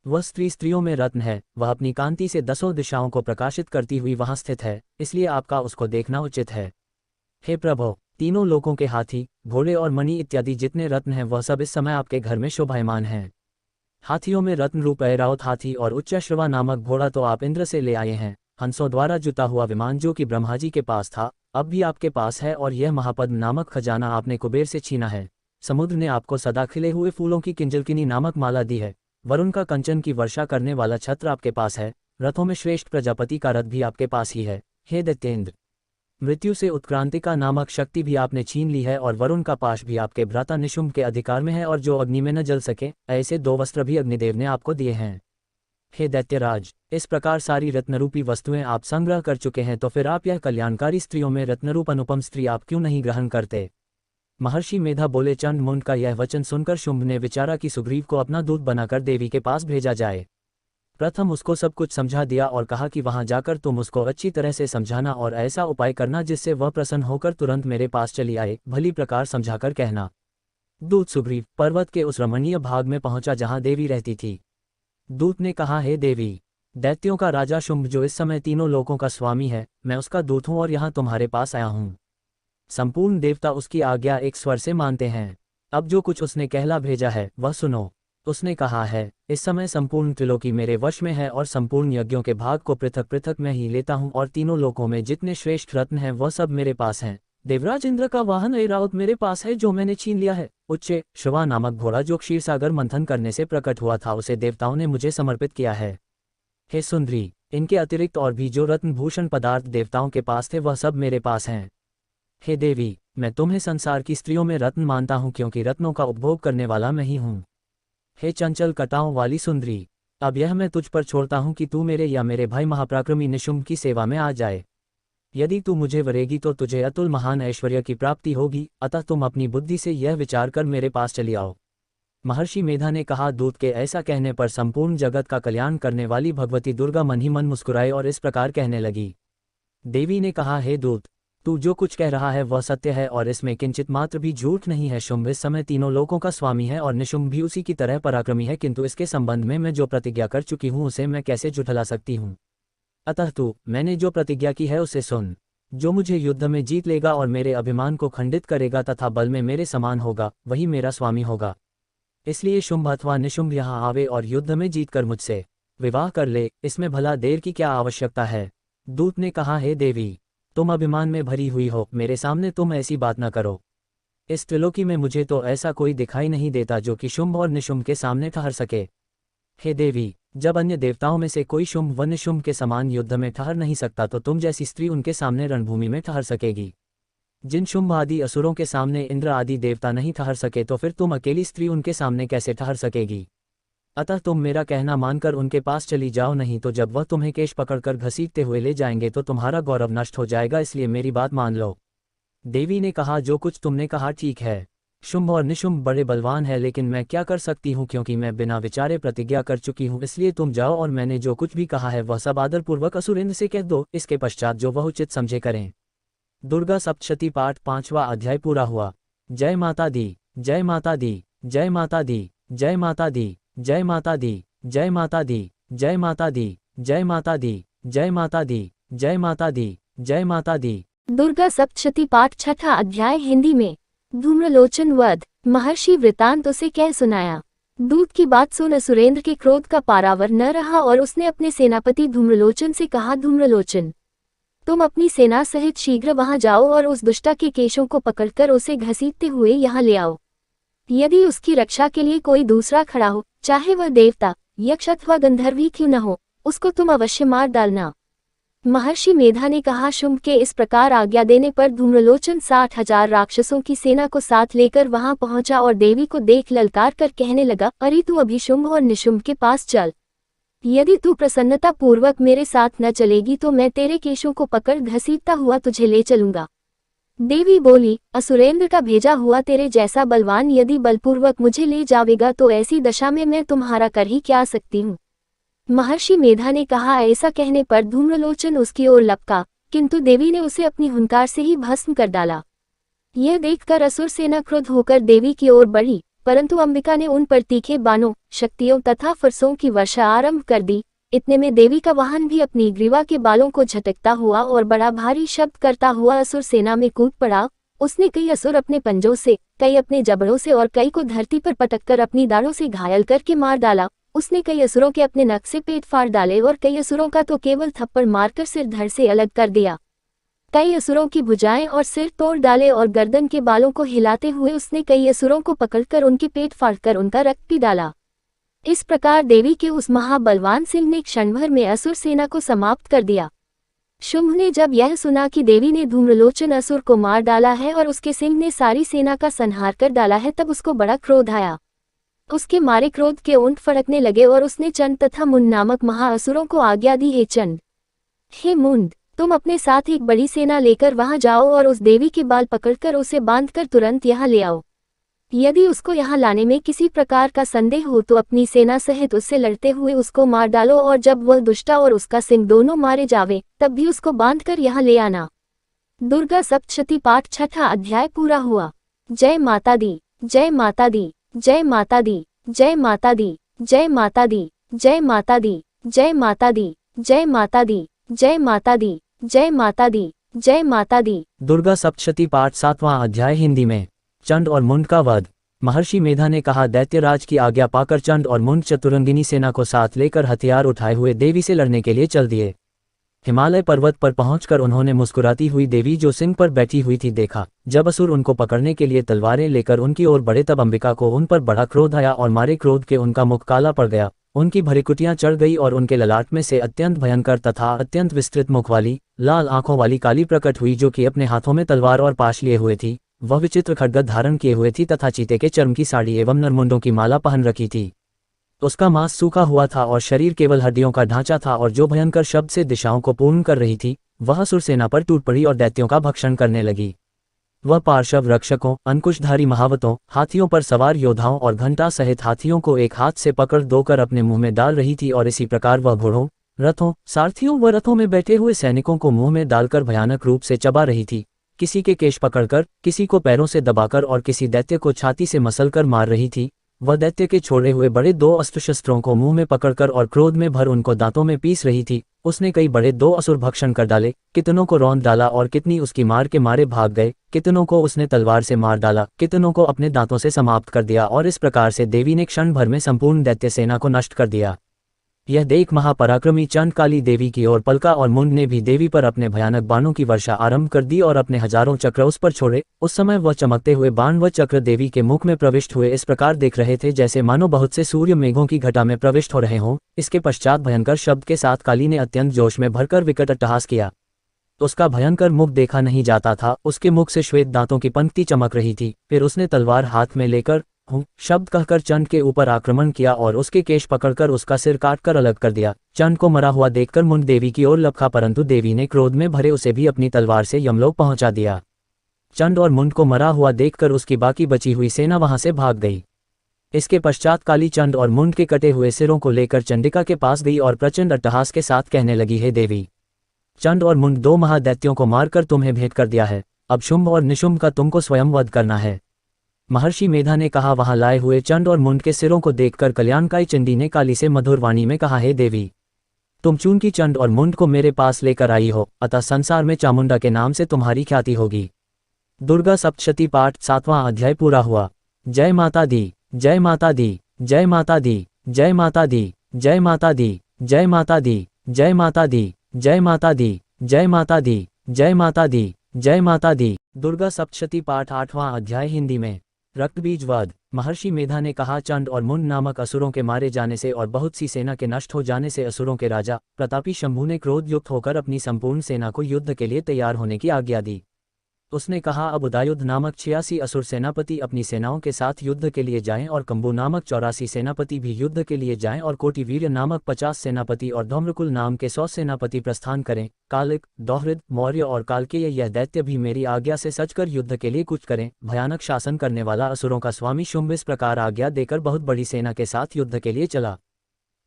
वह स्त्री स्त्रियों में रत्न है, वह अपनी कांति से 10 दिशाओं को प्रकाशित करती हुई वहां स्थित है, इसलिए आपका उसको देखना उचित है। हे प्रभो, तीनों लोकों के हाथी, घोड़े और मणि इत्यादि जितने रत्न हैं वह सब इस समय आपके घर में शोभायमान हैं। हाथियों में रत्न रूप ऐरावत हाथी और उच्चश्रवा नामक घोड़ा तो आप इंद्र से ले आए हैं। हंसों द्वारा जुता हुआ विमान जो कि ब्रह्मा जी के पास था अब भी आपके पास है, और यह महापद्म नामक खजाना आपने कुबेर से छीना है। समुद्र ने आपको सदा खिले हुए फूलों की किंजलकिनी नामक माला दी है। वरुण का कंचन की वर्षा करने वाला छत्र आपके पास है। रथों में श्रेष्ठ प्रजापति का रथ भी आपके पास ही है। हे दैत्येंद्र, मृत्यु से उत्क्रांतिका नामक शक्ति भी आपने छीन ली है, और वरुण का पाश भी आपके भ्राता निशुंभ के अधिकार में है, और जो अग्नि में न जल सके ऐसे 2 वस्त्र भी अग्निदेव ने आपको दिए हैं। हे दैत्यराज, इस प्रकार सारी रत्नरूपी वस्तुएं आप संग्रह कर चुके हैं, तो फिर आप यह कल्याणकारी स्त्रियों में रत्नरूप अनुपम स्त्री आप क्यों नहीं ग्रहण करते। महर्षि मेधा बोले, चंड मुंड का यह वचन सुनकर शुंभ ने विचारा कि सुग्रीव को अपना दूत बनाकर देवी के पास भेजा जाए। प्रथम उसको सब कुछ समझा दिया और कहा कि वहां जाकर तुम उसको अच्छी तरह से समझाना और ऐसा उपाय करना जिससे वह प्रसन्न होकर तुरंत मेरे पास चली आए। भली प्रकार समझाकर कहना। दूत सुग्रीव पर्वत के उस रमणीय भाग में पहुंचा जहां देवी रहती थी। दूत ने कहा, हे देवी, दैत्यों का राजा शुंभ जो इस समय तीनों लोकों का स्वामी है, मैं उसका दूत हूं और यहाँ तुम्हारे पास आया हूं। संपूर्ण देवता उसकी आज्ञा एक स्वर से मानते हैं। अब जो कुछ उसने कहला भेजा है वह सुनो। उसने कहा है, इस समय संपूर्ण त्रिलोकी मेरे वश में है और संपूर्ण यज्ञों के भाग को पृथक पृथक मैं ही लेता हूं, और तीनों लोकों में जितने श्रेष्ठ रत्न हैं वह सब मेरे पास हैं। देवराज इंद्र का वाहन ऐरावत मेरे पास है जो मैंने छीन लिया है। उच्च श्रवा नामक घोड़ा जो क्षीरसागर मंथन करने से प्रकट हुआ था उसे देवताओं ने मुझे समर्पित किया है। हे सुंदरी, इनके अतिरिक्त और भी जो रत्नभूषण पदार्थ देवताओं के पास थे वह सब मेरे पास हैं। हे देवी, मैं तुम्हें संसार की स्त्रियों में रत्न मानता हूँ क्योंकि रत्नों का उपभोग करने वाला मैं ही हूँ। हे चंचल कटाओं वाली सुंदरी, अब यह मैं तुझ पर छोड़ता हूँ कि तू मेरे या मेरे भाई महापराक्रमी निशुंभ की सेवा में आ जाए। यदि तू मुझे वरेगी तो तुझे अतुल महान ऐश्वर्य की प्राप्ति होगी, अतः तुम अपनी बुद्धि से यह विचार कर मेरे पास चली आओ। महर्षि मेधा ने कहा, दूत के ऐसा कहने पर संपूर्ण जगत का कल्याण करने वाली भगवती दुर्गा मन ही मन मुस्कुराए और इस प्रकार कहने लगी। देवी ने कहा, हे दूत, तू जो कुछ कह रहा है वह सत्य है और इसमें किंचित मात्र भी झूठ नहीं है। शुंभ इस समय तीनों लोकों का स्वामी है और निशुंभ भी उसी की तरह पराक्रमी है, किंतु इसके संबंध में मैं जो प्रतिज्ञा कर चुकी हूँ उसे मैं कैसे झुठला सकती हूँ। अतः तू मैंने जो प्रतिज्ञा की है उसे सुन। जो मुझे युद्ध में जीत लेगा और मेरे अभिमान को खंडित करेगा तथा बल में मेरे समान होगा वही मेरा स्वामी होगा। इसलिए शुंभ अथवा निशुंभ यहाँ आवे और युद्ध में जीतकर मुझसे विवाह कर ले, इसमें भला देर की क्या आवश्यकता है। दूत ने कहा, हे देवी, तुम अभिमान में भरी हुई हो, मेरे सामने तुम ऐसी बात न करो। इस त्रिलोकी में मुझे तो ऐसा कोई दिखाई नहीं देता जो कि शुंभ और निशुंभ के सामने ठहर सके। हे देवी, जब अन्य देवताओं में से कोई शुंभ व निशुंभ के समान युद्ध में ठहर नहीं सकता तो तुम जैसी स्त्री उनके सामने रणभूमि में ठहर सकेगी। जिन शुंभ आदि असुरों के सामने इंद्र आदि देवता नहीं ठहर सके तो फिर तुम अकेली स्त्री उनके सामने कैसे ठहर सकेगी। अतः तुम मेरा कहना मानकर उनके पास चली जाओ, नहीं तो जब वह तुम्हें केश पकड़कर घसीटते हुए ले जाएंगे तो तुम्हारा गौरव नष्ट हो जाएगा, इसलिए मेरी बात मान लो। देवी ने कहा, जो कुछ तुमने कहा ठीक है। शुंभ और निशुंभ बड़े बलवान है, लेकिन मैं क्या कर सकती हूँ क्योंकि मैं बिना विचारे प्रतिज्ञा कर चुकी हूँ। इसलिए तुम जाओ और मैंने जो कुछ भी कहा है वह सब आदरपूर्वक असुरेंद्र से कह दो। इसके पश्चात जो वह उचित समझे करें। दुर्गा सप्तशती पाठ 5वां अध्याय पूरा हुआ। जय माता दी। जय माता दी, जय माता दी, जय माता दी, जय माता दी, जय माता दी, जय माता दी, जय माता दी, जय माता दी, जय माता दी, जय माता दी। दुर्गा सप्तशती पाठ छठा अध्याय हिंदी में। धूम्रलोचन वध। महर्षि वृतांत उसे कह सुनाया। दूत की बात सुन असुरेंद्र के क्रोध का पारावर न रहा और उसने अपने सेनापति धूम्रलोचन से कहा, धूम्रलोचन, तुम अपनी सेना सहित शीघ्र वहां जाओ और उस दुष्टा के केशों को पकड़कर उसे घसीटते हुए यहाँ ले आओ। यदि उसकी रक्षा के लिए कोई दूसरा खड़ा हो, चाहे वह देवता, यक्ष अथवा गंधर्वी क्यों न हो, उसको तुम अवश्य मार डालना। महर्षि मेधा ने कहा। शुंभ के इस प्रकार आज्ञा देने पर धूम्रलोचन 60,000 राक्षसों की सेना को साथ लेकर वहां पहुंचा और देवी को देख ललकार कर कहने लगा, अरे तू अभी शुंभ और निशुंभ के पास चल। यदि तू प्रसन्नता पूर्वक मेरे साथ न चलेगी तो मैं तेरे केशों को पकड़ घसीटता हुआ तुझे ले चलूंगा। देवी बोली, असुरेंद्र का भेजा हुआ तेरे जैसा बलवान यदि बलपूर्वक मुझे ले जावेगा तो ऐसी दशा में मैं तुम्हारा कर ही क्या सकती हूँ। महर्षि मेधा ने कहा। ऐसा कहने पर धूम्रलोचन उसकी ओर लपका, किंतु देवी ने उसे अपनी हुंकार से ही भस्म कर डाला। यह देखकर असुर सेना क्रुद्ध होकर देवी की ओर बढ़ी, परंतु अंबिका ने उन पर तीखे बाणों, शक्तियों तथा फरसों की वर्षा आरंभ कर दी। इतने में देवी का वाहन भी अपनी ग्रीवा के बालों को झटकता हुआ और बड़ा भारी शब्द करता हुआ असुर सेना में कूद पड़ा। उसने कई असुर अपने पंजों से, कई अपने जबड़ों से और कई को धरती पर पटककर अपनी दाढ़ों से घायल करके मार डाला। उसने कई असुरों के अपने नख से पेट फाड़ डाले और कई असुरों का तो केवल थप्पड़ मारकर सिर धड़ से अलग कर दिया। कई असुरों की भुजाएं और सिर तोड़ डाले और गर्दन के बालों को हिलाते हुए उसने कई असुरों को पकड़कर उनके पेट फाड़कर उनका रक्त पी डाला। इस प्रकार देवी के उस महाबलवान सिंह ने क्षणभर में असुर सेना को समाप्त कर दिया। शुंभ ने जब यह सुना कि देवी ने धूम्रलोचन असुर को मार डाला है और उसके सिंह ने सारी सेना का संहार कर डाला है, तब उसको बड़ा क्रोध आया। उसके मारे क्रोध के ऊंट फड़कने लगे और उसने चंड तथा मुंड नामक महाअसुरों को आज्ञा दी, हे चंड, हे मुंड, तुम अपने साथ एक बड़ी सेना लेकर वहां जाओ और उस देवी के बाल पकड़कर उसे बांधकर तुरंत यहाँ ले आओ। यदि उसको यहाँ लाने में किसी प्रकार का संदेह हो तो अपनी सेना सहित उससे लड़ते हुए उसको मार डालो और जब वह दुष्टा और उसका सिंह दोनों मारे जावे तब भी उसको बांधकर यहाँ ले आना। दुर्गा सप्तशती पाठ छठा अध्याय पूरा हुआ। जय माता दी, जय माता दी, जय माता दी, जय माता दी, जय माता दी, जय माता दी, जय माता दी, जय माता दी, जय माता दी, जय माता दी, जय माता दी। दुर्गा सप्तशती पाठ 7वां अध्याय हिंदी में। चंड और मुंड का वध। महर्षि मेधा ने कहा, दैत्यराज की आज्ञा पाकर चंड और मुंड चतुरंगिनी सेना को साथ लेकर हथियार उठाए हुए देवी से लड़ने के लिए चल दिए। हिमालय पर्वत पर पहुंचकर उन्होंने मुस्कुराती हुई देवी जो सिंह पर बैठी हुई थी देखा। जब असुर उनको पकड़ने के लिए तलवारें लेकर उनकी ओर बढ़े तब अंबिका को उन पर बड़ा क्रोध आया और मारे क्रोध के उनका मुख काला पड़ गया, उनकी भ्रुकुटियां चढ़ गई और उनके ललाट में से अत्यंत भयंकर तथा अत्यंत विस्तृत मुख वाली, लाल आंखों वाली काली प्रकट हुई, जो कि अपने हाथों में तलवार और पाश लिए हुए थी। वह विचित्र खड्ग धारण किए हुए थी तथा चीते के चर्म की साड़ी एवं नरमुंडों की माला पहन रखी थी। उसका मांस सूखा हुआ था और शरीर केवल हड्डियों का ढांचा था और जो भयंकर शब्द से दिशाओं को पूर्ण कर रही थी, वह असुर सेना पर टूट पड़ी और दैत्यों का भक्षण करने लगी। वह पार्श्व रक्षकों, अंकुशधारी महावतों, हाथियों पर सवार योद्धाओं और घंटा सहित हाथियों को एक हाथ से पकड़ दोकर अपने मुंह में डाल रही थी और इसी प्रकार वह घोड़ों, रथों, सारथियों व रथों में बैठे हुए सैनिकों को मुंह में डालकर भयानक रूप से चबा रही थी। किसी के केश पकड़कर, किसी को पैरों से दबाकर और किसी दैत्य को छाती से मसलकर मार रही थी। वह दैत्य के छोड़े हुए बड़े 2 अस्त्र शस्त्रों को मुंह में पकड़कर और क्रोध में भर उनको दांतों में पीस रही थी। उसने कई बड़े 2 असुर भक्षण कर डाले, कितनों को रौंद डाला और कितनी उसकी मार के मारे भाग गए, कितनों को उसने तलवार से मार डाला, कितनों को अपने दांतों से समाप्त कर दिया और इस प्रकार से देवी ने क्षण भर में संपूर्ण दैत्य सेना को नष्ट कर दिया। यह देख महापराक्रमी चंड काली देवी की ओर पलका और मुंड ने भी देवी पर अपने भयानक बाणों की वर्षा आरंभ कर दी और अपने हजारों चक्र उस पर छोड़े। उस समय वह चमकते हुए बाण व चक्र देवी के मुख में प्रविष्ट हुए इस प्रकार देख रहे थे जैसे मानो बहुत से सूर्य मेघों की घटा में प्रविष्ट हो रहे हों। इसके पश्चात भयंकर शब्द के साथ काली ने अत्यंत जोश में भरकर विकट अट्टहास किया। उसका भयंकर मुख देखा नहीं जाता था, उसके मुख से श्वेत दांतों की पंक्ति चमक रही थी। फिर उसने तलवार हाथ में लेकर हूँ शब्द कहकर चंड के ऊपर आक्रमण किया और उसके केश पकड़कर उसका सिर काटकर अलग कर दिया। चंड को मरा हुआ देखकर मुंड देवी की ओर लपका, परंतु देवी ने क्रोध में भरे उसे भी अपनी तलवार से यमलोक पहुंचा दिया। चंड और मुंड को मरा हुआ देखकर उसकी बाकी बची हुई सेना वहां से भाग गई। इसके पश्चात काली चंड और मुंड के कटे हुए सिरों को लेकर चंडिका के पास गई और प्रचंड अट्टहास के साथ कहने लगी, हे देवी, चंड और मुंड 2 महादैत्यों को मारकर तुम्हें भेंट कर दिया है। अब शुंभ और निशुंभ का तुमको स्वयं वध करना है। महर्षि मेधा ने कहा, वहां लाए हुए चंड और मुंड के सिरों को देखकर कल्याणकाई चंडी ने काली से मधुर वाणी में कहा, हे देवी, तुम चून की चंड और मुंड को मेरे पास लेकर आई हो, अतः संसार में चामुंडा के नाम से तुम्हारी ख्याति होगी। दुर्गा सप्तशती पाठ 7वां अध्याय पूरा हुआ। जय माता दी, जय माता दी, जय माता दी, जय माता दी, जय माता दी, जय माता दी, जय माता दी, जय माता दी, जय माता दी, जय माता दी, जय माता दी। दुर्गा सप्तशती पाठ 8वां अध्याय हिंदी में। रक्तबीज वध। महर्षि मेधा ने कहा, चंड और मुंड नामक असुरों के मारे जाने से और बहुत सी सेना के नष्ट हो जाने से असुरों के राजा प्रतापी शंभु ने क्रोध युक्त होकर अपनी संपूर्ण सेना को युद्ध के लिए तैयार होने की आज्ञा दी। उसने कहा, अब उदयुद्ध नामक 86 असुर सेनापति अपनी सेनाओं के साथ युद्ध के लिए जाएं और कंबु नामक 84 सेनापति भी युद्ध के लिए जाएं और कोटिवीर्य नामक 50 सेनापति और धौम्रकुल नाम के 100 सेनापति प्रस्थान करें। कालिक, दोहृद, मौर्य और कालकेय यह दैत्य भी मेरी आज्ञा से सचकर युद्ध के लिए कूच करें। भयानक शासन करने वाला असुरों का स्वामी शुंभ इस प्रकार आज्ञा देकर बहुत बड़ी सेना के साथ युद्ध के लिए चला।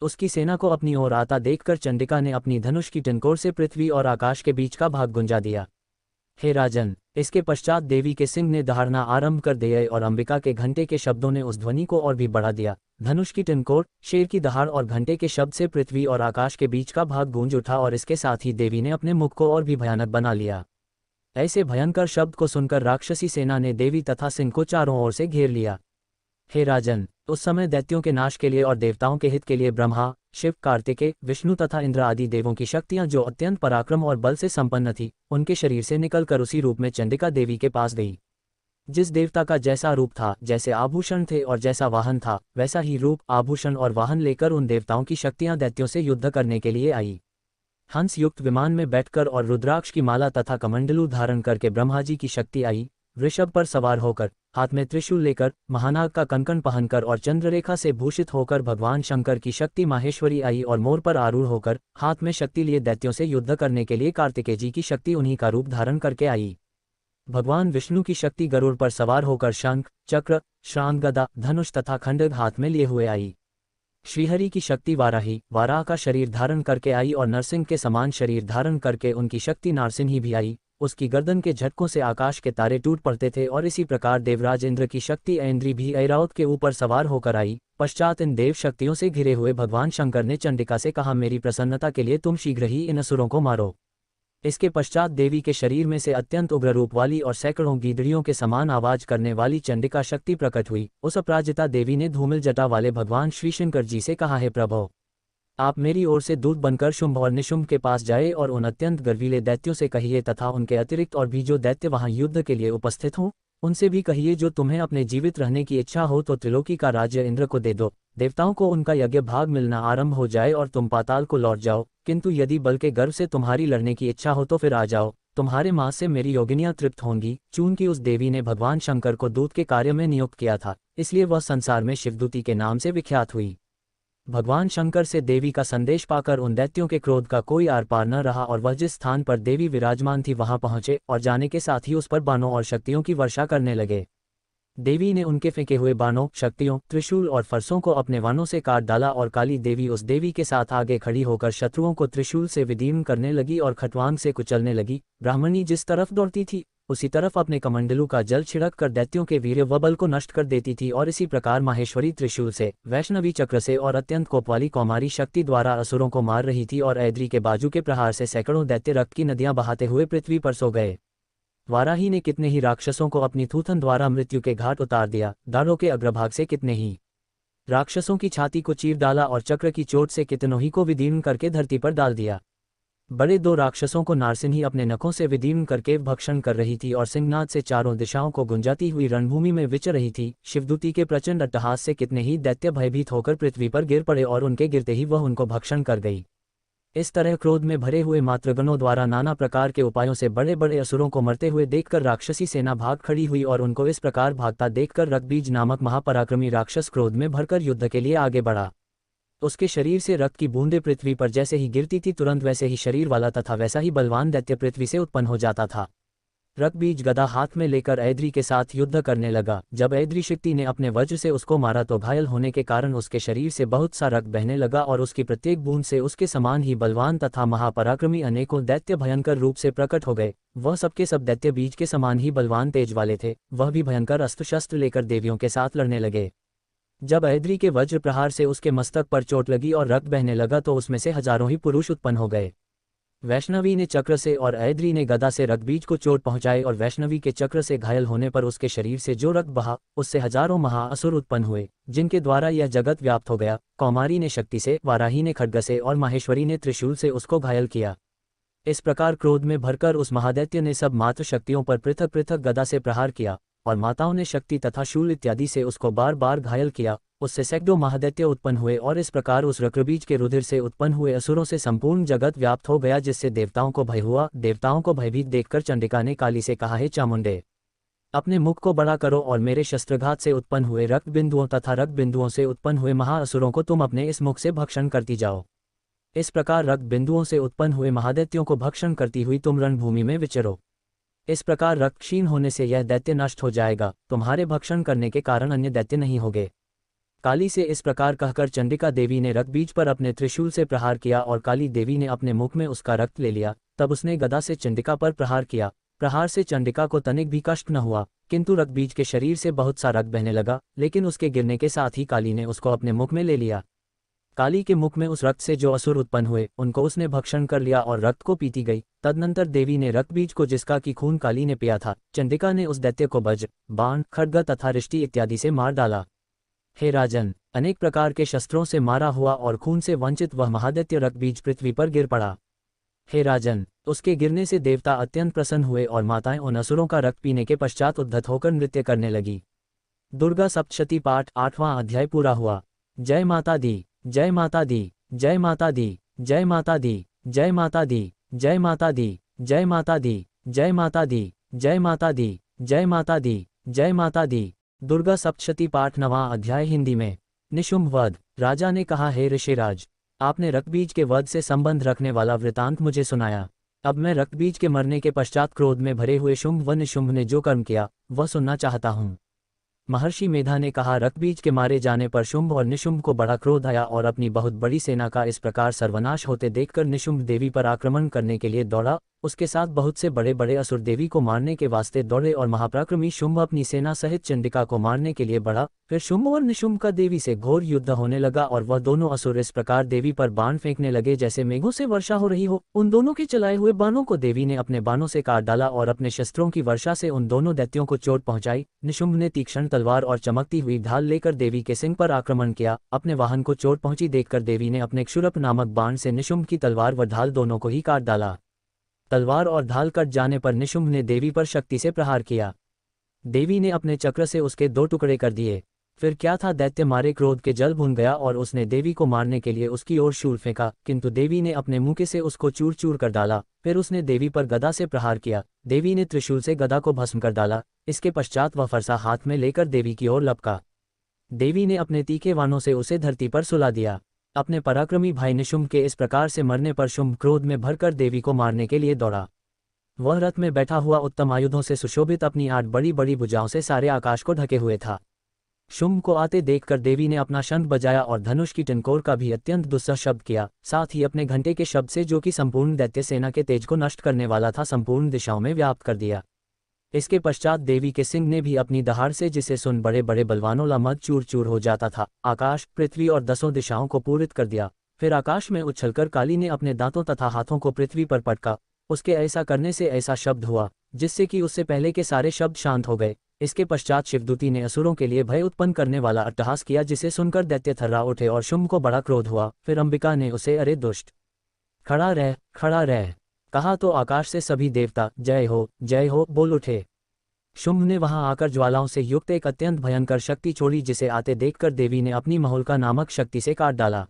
उसकी सेना को अपनी ओर आता देखकर चंडिका ने अपनी धनुष की टिनकोर से पृथ्वी और आकाश के बीच का भाग गुंजा दिया। हे राजन, इसके पश्चात देवी के सिंह ने दहाड़ना आरंभ कर दिए और अंबिका के घंटे के शब्दों ने उस ध्वनि को और भी बढ़ा दिया। धनुष की टिनकोर, शेर की दहाड़ और घंटे के शब्द से पृथ्वी और आकाश के बीच का भाग गूंज उठा और इसके साथ ही देवी ने अपने मुख को और भी भयानक बना लिया। ऐसे भयंकर शब्द को सुनकर राक्षसी सेना ने देवी तथा सिंह को चारों ओर से घेर लिया। हे राजन, उस समय दैत्यों के नाश के लिए और देवताओं के हित के लिए ब्रह्मा, शिव, कार्तिकेय, विष्णु तथा इंद्र आदि देवों की शक्तियां जो अत्यंत पराक्रम और बल से संपन्न थी, उनके शरीर से निकलकर उसी रूप में चंडिका देवी के पास गई। जिस देवता का जैसा रूप था, जैसे आभूषण थे और जैसा वाहन था, वैसा ही रूप, आभूषण और वाहन लेकर उन देवताओं की शक्तियां दैत्यों से युद्ध करने के लिए आई। हंस युक्त विमान में बैठकर और रुद्राक्ष की माला तथा कमंडलू धारण करके ब्रह्मा जी की शक्ति आई। वृषभ पर सवार होकर, हाथ में त्रिशूल लेकर, महानाग का कंकण पहनकर और चंद्ररेखा से भूषित होकर भगवान शंकर की शक्ति माहेश्वरी आई और मोर पर आरूढ़ होकर हाथ में शक्ति लिए दैत्यों से युद्ध करने के लिए कार्तिकेय जी की शक्ति उन्हीं का रूप धारण करके आई। भगवान विष्णु की शक्ति गरुड़ पर सवार होकर शंख, चक्र, श्रांत, गदा, धनुष तथा खंडक हाथ में लिए हुए आई। श्रीहरि की शक्ति वाराही, वाराह का शरीर धारण करके आई और नरसिंह के समान शरीर धारण करके उनकी शक्ति नारसिंही भी आई। उसकी गर्दन के झटकों से आकाश के तारे टूट पड़ते थे और इसी प्रकार देवराज इंद्र की शक्ति ऐन्द्री भी ऐरावत के ऊपर सवार होकर आई। पश्चात इन देव शक्तियों से घिरे हुए भगवान शंकर ने चंडिका से कहा, मेरी प्रसन्नता के लिए तुम शीघ्र ही इन असुरों को मारो। इसके पश्चात देवी के शरीर में से अत्यंत उग्र रूप वाली और सैकड़ों गीदड़ियों के समान आवाज करने वाली चंडिका शक्ति प्रकट हुई। उस अपराजिता देवी ने धूमिल जटा वाले भगवान श्री शंकर जी से कहा, हे प्रभो, आप मेरी ओर से दूत बनकर शुंभ और निशुंभ के पास जाए और उन अत्यंत गर्वीले दैत्यों से कहिए तथा उनके अतिरिक्त और भी जो दैत्य वहां युद्ध के लिए उपस्थित हों, उनसे भी कहिए, जो तुम्हें अपने जीवित रहने की इच्छा हो तो त्रिलोकी का राज्य इंद्र को दे दो। देवताओं को उनका यज्ञ भाग मिलना आरंभ हो जाए और तुम पाताल को लौट जाओ। किंतु यदि बल के गर्व से तुम्हारी लड़ने की इच्छा हो तो फिर आ जाओ, तुम्हारे मांस से मेरी योगिनियां तृप्त होंगी। चूंकि उस देवी ने भगवान शंकर को दूत के कार्य में नियुक्त किया था, इसलिए वह संसार में शिवदूती के नाम से विख्यात हुई। भगवान शंकर से देवी का संदेश पाकर उन दैत्यों के क्रोध का कोई आर पार न रहा और वह जिस स्थान पर देवी विराजमान थी वहां पहुंचे और जाने के साथ ही उस पर बाणों और शक्तियों की वर्षा करने लगे। देवी ने उनके फेंके हुए बाणों, शक्तियों, त्रिशूल और फरसों को अपने वाणों से काट डाला और काली देवी उस देवी के साथ आगे खड़ी होकर शत्रुओं को त्रिशूल से विदीर्ण करने लगी और खटवांग से कुचलने लगी। ब्राह्मणी जिस तरफ दौड़ती थी, उसी तरफ अपने कमंडलू का जल छिड़क कर दैत्यों के वीर्य व बल को नष्ट कर देती थी और इसी प्रकार माहेश्वरी त्रिशूल से, वैष्णवी चक्र से और अत्यंत कोपवाली कौमारी शक्ति द्वारा असुरों को मार रही थी और ऐद्री के बाजू के प्रहार से सैकड़ों दैत्य रक्त की नदियां बहाते हुए पृथ्वी पर सो गए। वाराही ने कितने ही राक्षसों को अपनी थूथन द्वारा मृत्यु के घाट उतार दिया। दाढ़ों के अग्रभाग से कितने ही राक्षसों की छाती को चीर डाला और चक्र की चोट से कितनों ही को विदीर्ण करके धरती पर डाल दिया। बड़े दो राक्षसों को नारसिंही अपने नखों से विदीर्ण करके भक्षण कर रही थी और सिंहनाद से चारों दिशाओं को गुंजाती हुई रणभूमि में विचर रही थी। शिवदूती के प्रचंड अट्टहास से कितने ही दैत्य भयभीत होकर पृथ्वी पर गिर पड़े और उनके गिरते ही वह उनको भक्षण कर गई। इस तरह क्रोध में भरे हुए मातृगणों द्वारा नाना प्रकार के उपायों से बड़े बड़े असुरों को मरते हुए देखकर राक्षसी सेना भाग खड़ी हुई और उनको इस प्रकार भागता देखकर रक्तबीज नामक महापराक्रमी राक्षस क्रोध में भरकर युद्ध के लिए आगे बढ़ा। उसके शरीर से रक्त की बूंदें पृथ्वी पर जैसे ही गिरती थी, तुरंत वैसे ही शरीर वाला तथा वैसा ही बलवान दैत्य पृथ्वी से उत्पन्न हो जाता था। रक्तबीज गदा हाथ में लेकर ऐद्री के साथ युद्ध करने लगा। जब ऐद्री शक्ति ने अपने वज्र से उसको मारा तो घायल होने के कारण उसके शरीर से बहुत सा रक्त बहने लगा और उसकी प्रत्येक बूंद से उसके समान ही बलवान तथा महापराक्रमी अनेकों दैत्य भयंकर रूप से प्रकट हो गए। वह सबके सब दैत्य बीज के समान ही बलवान तेज वाले थे। वह भी भयंकर अस्त्र शस्त्र लेकर देवियों के साथ लड़ने लगे। जब ऐद्री के वज्र प्रहार से उसके मस्तक पर चोट लगी और रक्त बहने लगा तो उसमें से हजारों ही पुरुष उत्पन्न हो गए। वैष्णवी ने चक्र से और ऐद्री ने गदा से रक्तबीज को चोट पहुंचाई और वैष्णवी के चक्र से घायल होने पर उसके शरीर से जो रक्त बहा उससे हजारों महाअसुर उत्पन्न हुए, जिनके द्वारा यह जगत व्याप्त हो गया। कौमारी ने शक्ति से, वाराही ने खड्ग से और माहेश्वरी ने त्रिशूल से उसको घायल किया। इस प्रकार क्रोध में भरकर उस महादैत्य ने सब मात्र शक्तियों पर पृथक पृथक गदा से प्रहार किया और माताओं ने शक्ति तथा शूल इत्यादि से उसको बार बार घायल किया। उससे सैकड़ों महादैत्य उत्पन्न हुए और इस प्रकार उस रक्तबीज के रुधिर से उत्पन्न हुए असुरों से संपूर्ण जगत व्याप्त हो गया, जिससे देवताओं को भय हुआ। देवताओं को भयभीत देखकर चंडिका ने काली से कहा, हे चामुंडे, अपने मुख को बड़ा करो और मेरे शस्त्रघात से उत्पन्न हुए रक्त बिंदुओं तथा रक्त बिंदुओं से उत्पन्न हुए महाअसुरों को तुम अपने इस मुख से भक्षण करती जाओ। इस प्रकार रक्त बिंदुओं से उत्पन्न हुए महादैत्यों को भक्षण करती हुई तुम रणभूमि में विचरो। इस प्रकार रक्त क्षीण होने से यह दैत्य नष्ट हो जाएगा। तुम्हारे भक्षण करने के कारण अन्य दैत्य नहीं होंगे। काली से इस प्रकार कहकर चंडिका देवी ने रक्तबीज पर अपने त्रिशूल से प्रहार किया और काली देवी ने अपने मुख में उसका रक्त ले लिया। तब उसने गदा से चंडिका पर प्रहार किया। प्रहार से चंडिका को तनिक भी कष्ट न हुआ, किंतु रक्तबीज के शरीर से बहुत सा रक्त बहने लगा, लेकिन उसके गिरने के साथ ही काली ने उसको अपने मुख में ले लिया। काली के मुख में उस रक्त से जो असुर उत्पन्न हुए उनको उसने भक्षण कर लिया और रक्त को पीती गई। तदनंतर देवी ने रक्तबीज को, जिसका की खून काली ने पिया था, चंडिका ने उस दैत्य को वज्र, बाण, खड्ग तथा रिष्टि इत्यादि से मार डाला। हे राजन, अनेक प्रकार के शस्त्रों से मारा हुआ और खून से वंचित वह महादैत्य रक्तबीज पृथ्वी पर गिर पड़ा। हे राजन, उसके गिरने से देवता अत्यंत प्रसन्न हुए और माताएं उन असुरों का रक्त पीने के पश्चात उद्धत होकर नृत्य करने लगी। दुर्गा सप्तशती पाठ 8वां अध्याय पूरा हुआ। जय माता दी, जय माता दी, जय माता दी, जय माता दी, जय माता दी, जय माता दी, जय माता दी, जय माता दी, जय माता दी, जय माता दी, जय माता दी। दुर्गा सप्तशती पाठ 9वां अध्याय हिंदी में। निशुंभ वध। राजा ने कहा, हे ऋषिराज, आपने रक्तबीज के वध से संबंध रखने वाला वृतांत मुझे सुनाया। अब मैं रक्तबीज के मरने के पश्चात क्रोध में भरे हुए शुंभ व निशुंभ ने जो कर्म किया वह सुनना चाहता हूँ। महर्षि मेधा ने कहा, रक्तबीज के मारे जाने पर शुंभ और निशुंभ को बड़ा क्रोध आया और अपनी बहुत बड़ी सेना का इस प्रकार सर्वनाश होते देखकर निशुंभ देवी पर आक्रमण करने के लिए दौड़ा। उसके साथ बहुत से बड़े बड़े असुर देवी को मारने के वास्ते दौड़े और महापराक्रमी शुंभ अपनी सेना सहित चंडिका को मारने के लिए बढ़ा। फिर शुंभ और निशुंभ का देवी से घोर युद्ध होने लगा और वह दोनों असुर इस प्रकार देवी पर बाण फेंकने लगे जैसे मेघों से वर्षा हो रही हो। उन दोनों के चलाए हुए बाणों को देवी ने अपने बाणों से काट डाला और अपने शस्त्रों की वर्षा से उन दोनों दैत्यों को चोट पहुंचाई। निशुंभ ने तीक्ष्ण तलवार और चमकती हुई ढाल लेकर देवी के सिंह पर आक्रमण किया। अपने वाहन को चोट पहुंची देखकर देवी ने अपने क्षुरप नामक बाण से निशुंभ की तलवार व ढाल दोनों को ही काट डाला। तलवार और ढाल कट जाने पर निशुंभ ने देवी पर शक्ति से प्रहार किया। देवी ने अपने चक्र से उसके 2 टुकड़े कर दिए। फिर क्या था, दैत्य मारे क्रोध के जल भुन गया और उसने देवी को मारने के लिए उसकी ओर शूल फेंका, किंतु देवी ने अपने मुके से उसको चूर चूर कर डाला। फिर उसने देवी पर गदा से प्रहार किया। देवी ने त्रिशूल से गदा को भस्म कर डाला। इसके पश्चात वह फरसा हाथ में लेकर देवी की ओर लपका। देवी ने अपने तीखे वाणों से उसे धरती पर सुला दिया। अपने पराक्रमी भाई निशुंभ के इस प्रकार से मरने पर शुंभ क्रोध में भरकर देवी को मारने के लिए दौड़ा। वह रथ में बैठा हुआ उत्तम आयुधों से सुशोभित अपनी 8 बड़ी बड़ी भुजाओं से सारे आकाश को ढके हुए था। शुंभ को आते देखकर देवी ने अपना शंख बजाया और धनुष की टंकोर का भी अत्यंत दुस्सह शब्द किया। साथ ही अपने घंटे के शब्द से, जो कि संपूर्ण दैत्य सेना के तेज को नष्ट करने वाला था, संपूर्ण दिशाओं में व्याप्त कर दिया। इसके पश्चात देवी के सिंह ने भी अपनी दहाड़ से, जिसे सुन बड़े बड़े बलवानों ला मद चूर चूर हो जाता था, आकाश, पृथ्वी और 10 दिशाओं को पूरित कर दिया। फिर आकाश में उछलकर काली ने अपने दांतों तथा हाथों को पृथ्वी पर पटका। उसके ऐसा करने से ऐसा शब्द हुआ जिससे कि उससे पहले के सारे शब्द शांत हो गए। इसके पश्चात शिवदूती ने असुरों के लिए भय उत्पन्न करने वाला अट्टहास किया, जिसे सुनकर दैत्य थर्रा उठे और शुंभ को बड़ा क्रोध हुआ। फिर अंबिका ने उसे, अरे दुष्ट, खड़ा रह कहा तो आकाश से सभी देवता जय हो बोल उठे। शुंभ ने वहां आकर ज्वालाओं से युक्त एक अत्यंत भयंकर शक्ति छोड़ी, जिसे आते देखकर देवी ने अपनी महोल्का नामक शक्ति से काट डाला।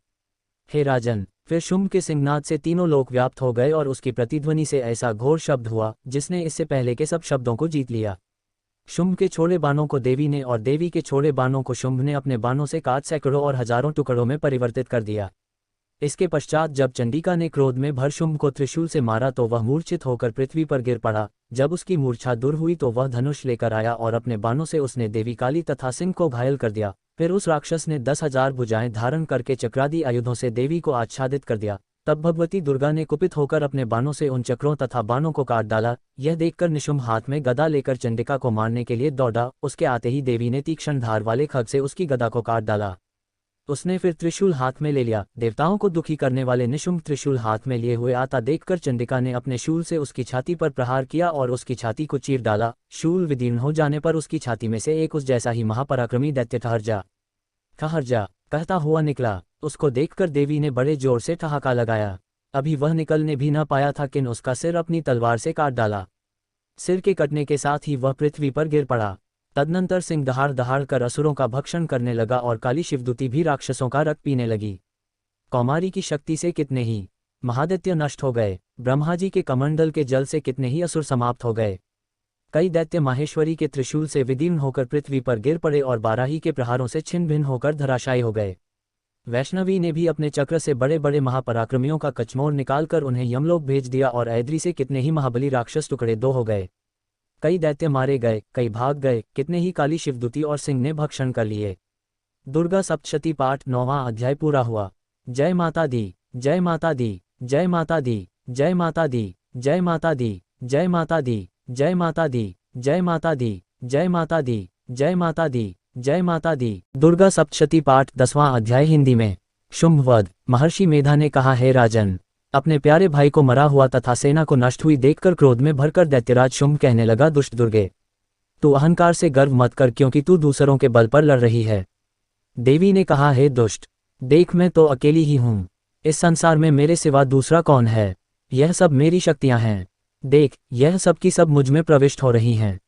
हे राजन, फिर शुंभ के सिंहनाद से तीनों लोक व्याप्त हो गए और उसकी प्रतिध्वनि से ऐसा घोर शब्द हुआ जिसने इससे पहले के सब शब्दों को जीत लिया। शुंभ के छोड़े बाणों को देवी ने और देवी के छोड़े बाणों को शुंभ ने अपने बाणों से काट सैकड़ों और हजारों टुकड़ों में परिवर्तित कर दिया। इसके पश्चात जब चंडिका ने क्रोध में भर शुंभ को त्रिशूल से मारा तो वह मूर्छित होकर पृथ्वी पर गिर पड़ा। जब उसकी मूर्छा दूर हुई तो वह धनुष लेकर आया और अपने बाणों से उसने देवी काली तथा सिंह को घायल कर दिया। फिर उस राक्षस ने 10,000 भुजाएं धारण करके चक्रादि आयुधों से देवी को आच्छादित कर दिया। तब भगवती दुर्गा ने कुपित होकर अपने बाणों से उन चक्रों तथा बाणों को काट डाला। यह देखकर निशुंभ हाथ में गदा लेकर चंडिका को मारने के लिए दौड़ा। उसके आते ही देवी ने तीक्ष्ण धार वाले खड्ग से उसकी गदा को काट डाला। उसने फिर त्रिशूल हाथ में ले लिया। देवताओं को दुखी करने वाले निशुंभ त्रिशूल हाथ में लिए हुए आता देखकर चंडिका ने अपने शूल से उसकी छाती पर प्रहार किया और उसकी छाती को चीर डाला। शूल विदीर्ण हो जाने पर उसकी छाती में से एक उस जैसा ही महापराक्रमी दैत्य ठहर जा कहता हुआ निकला। उसको देखकर देवी ने बड़े जोर से ठहाका लगाया। अभी वह निकलने भी न पाया था कि उसका सिर अपनी तलवार से काट डाला। सिर के कटने के साथ ही वह पृथ्वी पर गिर पड़ा। तदनंतर सिंह दहाड़ दहाड़ कर असुरों का भक्षण करने लगा और काली शिवदूती भी राक्षसों का रक्त पीने लगी। कौमारी की शक्ति से कितने ही महादैत्य नष्ट हो गए। ब्रह्मा जी के कमंडल के जल से कितने ही असुर समाप्त हो गए। कई दैत्य माहेश्वरी के त्रिशूल से विदीर्ण होकर पृथ्वी पर गिर पड़े और बाराही के प्रहारों से छिन्न भिन्न होकर धराशायी हो गए। वैष्णवी ने भी अपने चक्र से बड़े बड़े महापराक्रमियों का कचमोर निकालकर उन्हें यमलोक भेज दिया और ऐद्री से कितने ही महाबली राक्षस टुकड़े दो हो गए। कई दैत्य मारे गए, कई भाग गए, कितने ही काली शिवदूती और सिंह ने भक्षण कर लिए। दुर्गा सप्तशती पाठ 9वां अध्याय पूरा हुआ। जय माता दी, जय माता दी, जय माता दी, जय माता दी, जय माता दी, जय माता दी, जय माता दी, जय माता दी, जय माता दी, जय माता दी, जय माता दी। दुर्गा सप्तशती पाठ 10वां अध्याय हिंदी में। शुंभवध। महर्षि मेधा ने कहा, हे राजन, अपने प्यारे भाई को मरा हुआ तथा सेना को नष्ट हुई देखकर क्रोध में भरकर दैत्यराज शुंभ कहने लगा, दुष्ट दुर्गे, तू अहंकार से गर्व मत कर क्योंकि तू दूसरों के बल पर लड़ रही है। देवी ने कहा, हे दुष्ट, देख मैं तो अकेली ही हूँ। इस संसार में मेरे सिवा दूसरा कौन है। यह सब मेरी शक्तियां हैं। देख, यह सब की सब मुझ में प्रविष्ट हो रही हैं।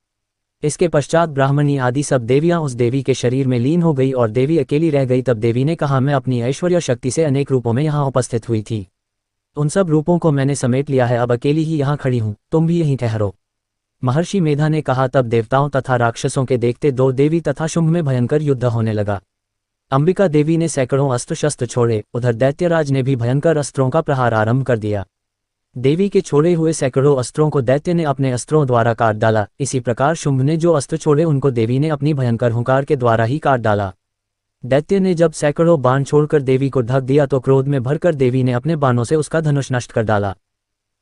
इसके पश्चात ब्राह्मणी आदि सब देवियां उस देवी के शरीर में लीन हो गई और देवी अकेली रह गई। तब देवी ने कहा, मैं अपनी ऐश्वर्य शक्ति से अनेक रूपों में यहाँ उपस्थित हुई थी। उन सब रूपों को मैंने समेट लिया है। अब अकेली ही यहाँ खड़ी हूँ, तुम भी यहीं ठहरो। महर्षि मेधा ने कहा। तब देवताओं तथा राक्षसों के देखते दो देवी तथा शुंभ में भयंकर युद्ध होने लगा। अंबिका देवी ने सैकड़ों अस्त्र शस्त्र छोड़े। उधर दैत्यराज ने भी भयंकर अस्त्रों का प्रहार आरंभ कर दिया। देवी के छोड़े हुए सैकड़ों अस्त्रों को दैत्य ने अपने अस्त्रों द्वारा काट डाला। इसी प्रकार शुंभ ने जो अस्त्र छोड़े उनको देवी ने अपनी भयंकर हुंकार के द्वारा ही काट डाला। दैत्य ने जब सैकड़ों बाण छोड़कर देवी को ढक दिया तो क्रोध में भरकर देवी ने अपने बाणों से उसका धनुष नष्ट कर डाला।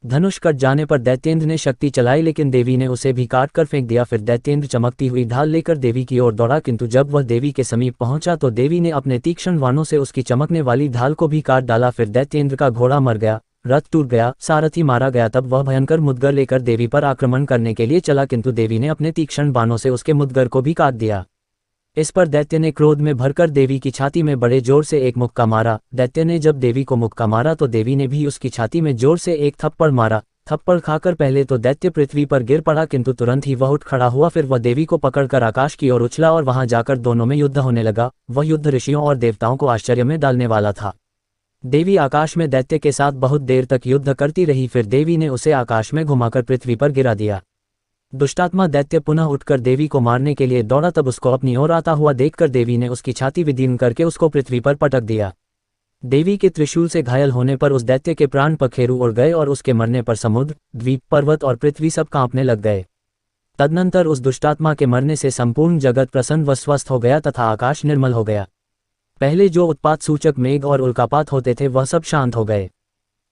धनुष कट जाने पर दैत्येंद्र ने शक्ति चलाई लेकिन देवी ने उसे भी काट कर फेंक दिया। फिर दैत्येंद्र चमकती हुई ढाल लेकर देवी की ओर दौड़ा, किंतु जब वह देवी के समीप पहुंचा तो देवी ने अपने तीक्ष्ण बाणों से उसकी चमकने वाली ढाल को भी काट डाला। फिर दैत्येंद्र का घोड़ा मर गया, रथ टूट गया, सारथी मारा गया। तब वह भयंकर मुद्गर लेकर देवी पर आक्रमण करने के लिए चला, किंतु देवी ने अपने तीक्ष्ण बाणों से उसके मुद्गर को भी काट दिया। इस पर दैत्य ने क्रोध में भरकर देवी की छाती में बड़े जोर से एक मुक्का मारा। दैत्य ने जब देवी को मुक्का मारा तो देवी ने भी उसकी छाती में जोर से एक थप्पड़ मारा। थप्पड़ खाकर पहले तो दैत्य पृथ्वी पर गिर पड़ा, किंतु तुरंत ही वह उठ खड़ा हुआ। फिर वह देवी को पकड़कर आकाश की ओर उछला और वहां जाकर दोनों में युद्ध होने लगा। वह युद्ध ऋषियों और देवताओं को आश्चर्य में डालने वाला था। देवी आकाश में दैत्य के साथ बहुत देर तक युद्ध करती रही। फिर देवी ने उसे आकाश में घुमाकर पृथ्वी पर गिरा दिया। दुष्टात्मा दैत्य पुनः उठकर देवी को मारने के लिए दौड़ा। तब उसको अपनी ओर आता हुआ देखकर देवी ने उसकी छाती विदीर्ण करके उसको पृथ्वी पर पटक दिया। देवी के त्रिशूल से घायल होने पर उस दैत्य के प्राण पखेरु उड़ गए और उसके मरने पर समुद्र, द्वीप, पर्वत और पृथ्वी सब कांपने लग गए। तदनंतर उस दुष्टात्मा के मरने से संपूर्ण जगत प्रसन्न व स्वस्थ हो गया तथा आकाश निर्मल हो गया। पहले जो उत्पात सूचक मेघ और उल्कापात होते थे वह सब शांत हो गए।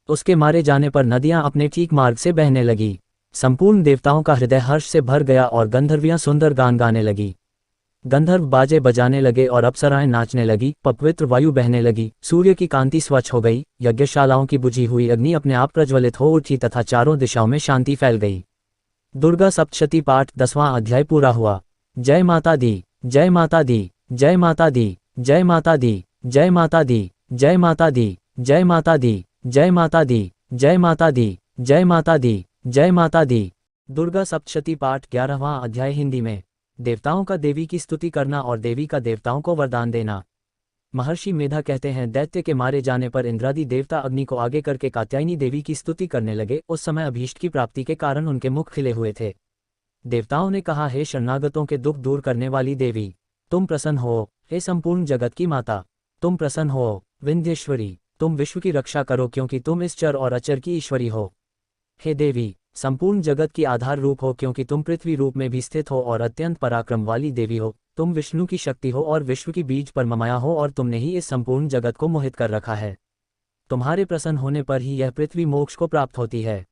उसके मारे जाने पर नदियां अपने ठीक मार्ग से बहने लगी। संपूर्ण देवताओं का हृदय हर्ष से भर गया और गंधर्वियां सुंदर गान गाने लगी। गंधर्व बाजे बजाने लगे और अप्सराएं नाचने लगी। पवित्र वायु बहने लगी। सूर्य की कांति स्वच्छ हो गई। यज्ञशालाओं की बुझी हुई अग्नि अपने आप प्रज्वलित हो उठी तथा चारों दिशाओं में शांति फैल गई। दुर्गा सप्तशती पाठ 10वां अध्याय पूरा हुआ। जय माता दी, जय माता दी, जय माता दी, जय माता दी, जय माता दी, जय माता दी, जय माता दी, जय माता दी, जय माता दी, जय माता दी, जय माता दी। दुर्गा सप्तशती पाठ 11वां अध्याय हिंदी में। देवताओं का देवी की स्तुति करना और देवी का देवताओं को वरदान देना। महर्षि मेधा कहते हैं, दैत्य के मारे जाने पर इंद्रादि देवता अग्नि को आगे करके कात्यायनी देवी की स्तुति करने लगे। उस समय अभीष्ट की प्राप्ति के कारण उनके मुख खिले हुए थे। देवताओं ने कहा, हे शरणागतों के दुख दूर करने वाली देवी, तुम प्रसन्न हो। हे संपूर्ण जगत की माता, तुम प्रसन्न हो। विंध्येश्वरी, तुम विश्व की रक्षा करो क्योंकि तुम इस चर और अचर की ईश्वरी हो। हे देवी, संपूर्ण जगत की आधार रूप हो, क्योंकि तुम पृथ्वी रूप में भी स्थित हो और अत्यंत पराक्रम वाली देवी हो। तुम विष्णु की शक्ति हो और विश्व की बीज पर ममाया हो, और तुमने ही इस संपूर्ण जगत को मोहित कर रखा है। तुम्हारे प्रसन्न होने पर ही यह पृथ्वी मोक्ष को प्राप्त होती है।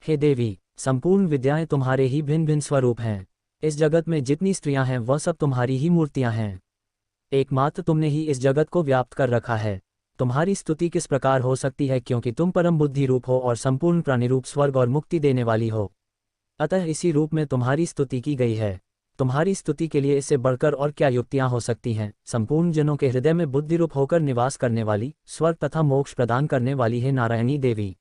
हे देवी, संपूर्ण विद्याएं तुम्हारे ही भिन्न भिन्न स्वरूप हैं। इस जगत में जितनी स्त्रियां हैं वह सब तुम्हारी ही मूर्तियां हैं। एकमात्र तुमने ही इस जगत को व्याप्त कर रखा है। तुम्हारी स्तुति किस प्रकार हो सकती है, क्योंकि तुम परम बुद्धि रूप हो और संपूर्ण प्राणी रूप स्वर्ग और मुक्ति देने वाली हो। अतः इसी रूप में तुम्हारी स्तुति की गई है। तुम्हारी स्तुति के लिए इससे बढ़कर और क्या युक्तियां हो सकती हैं। संपूर्ण जनों के हृदय में बुद्धि रूप होकर निवास करने वाली, स्वर्ग तथा मोक्ष प्रदान करने वाली है नारायणी देवी,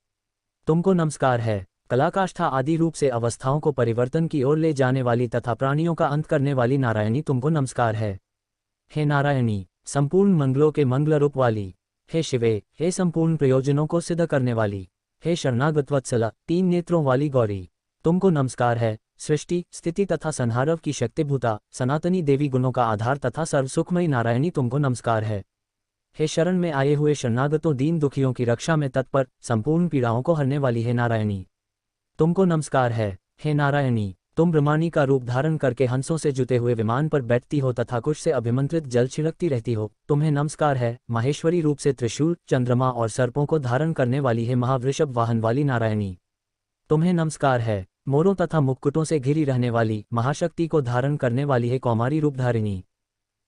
तुमको नमस्कार है। कलाकाष्ठा आदि रूप से अवस्थाओं को परिवर्तन की ओर ले जाने वाली तथा प्राणियों का अंत करने वाली नारायणी, तुमको नमस्कार है। हे नारायणी, संपूर्ण मंगलों के मंगल रूप वाली, हे शिवे, हे संपूर्ण प्रयोजनों को सिद्ध करने वाली, हे शरणागत वत्सला, 3 नेत्रों वाली गौरी, तुमको नमस्कार है। सृष्टि, स्थिति तथा संहारव की शक्तिभूता, सनातनी देवी, गुणों का आधार तथा सर्वसुखमयी नारायणी, तुमको नमस्कार है। हे शरण में आए हुए शरणागतों, दीन दुखियों की रक्षा में तत्पर, संपूर्ण पीड़ाओं को हरने वाली है नारायणी, तुमको नमस्कार है। हे नारायणी, तुम ब्रह्माणी का रूप धारण करके हंसों से जुते हुए विमान पर बैठती हो तथा कुश से अभिमंत्रित जल छिड़कती रहती हो, तुम्हें नमस्कार है। माहेश्वरी रूप से त्रिशूल, चंद्रमा और सर्पों को धारण करने वाली है महावृषभ वाहन वाली नारायणी, तुम्हें नमस्कार है। मोरों तथा मुक्कुटों से घिरी रहने वाली, महाशक्ति को धारण करने वाली है कौमारी रूपधारिणी,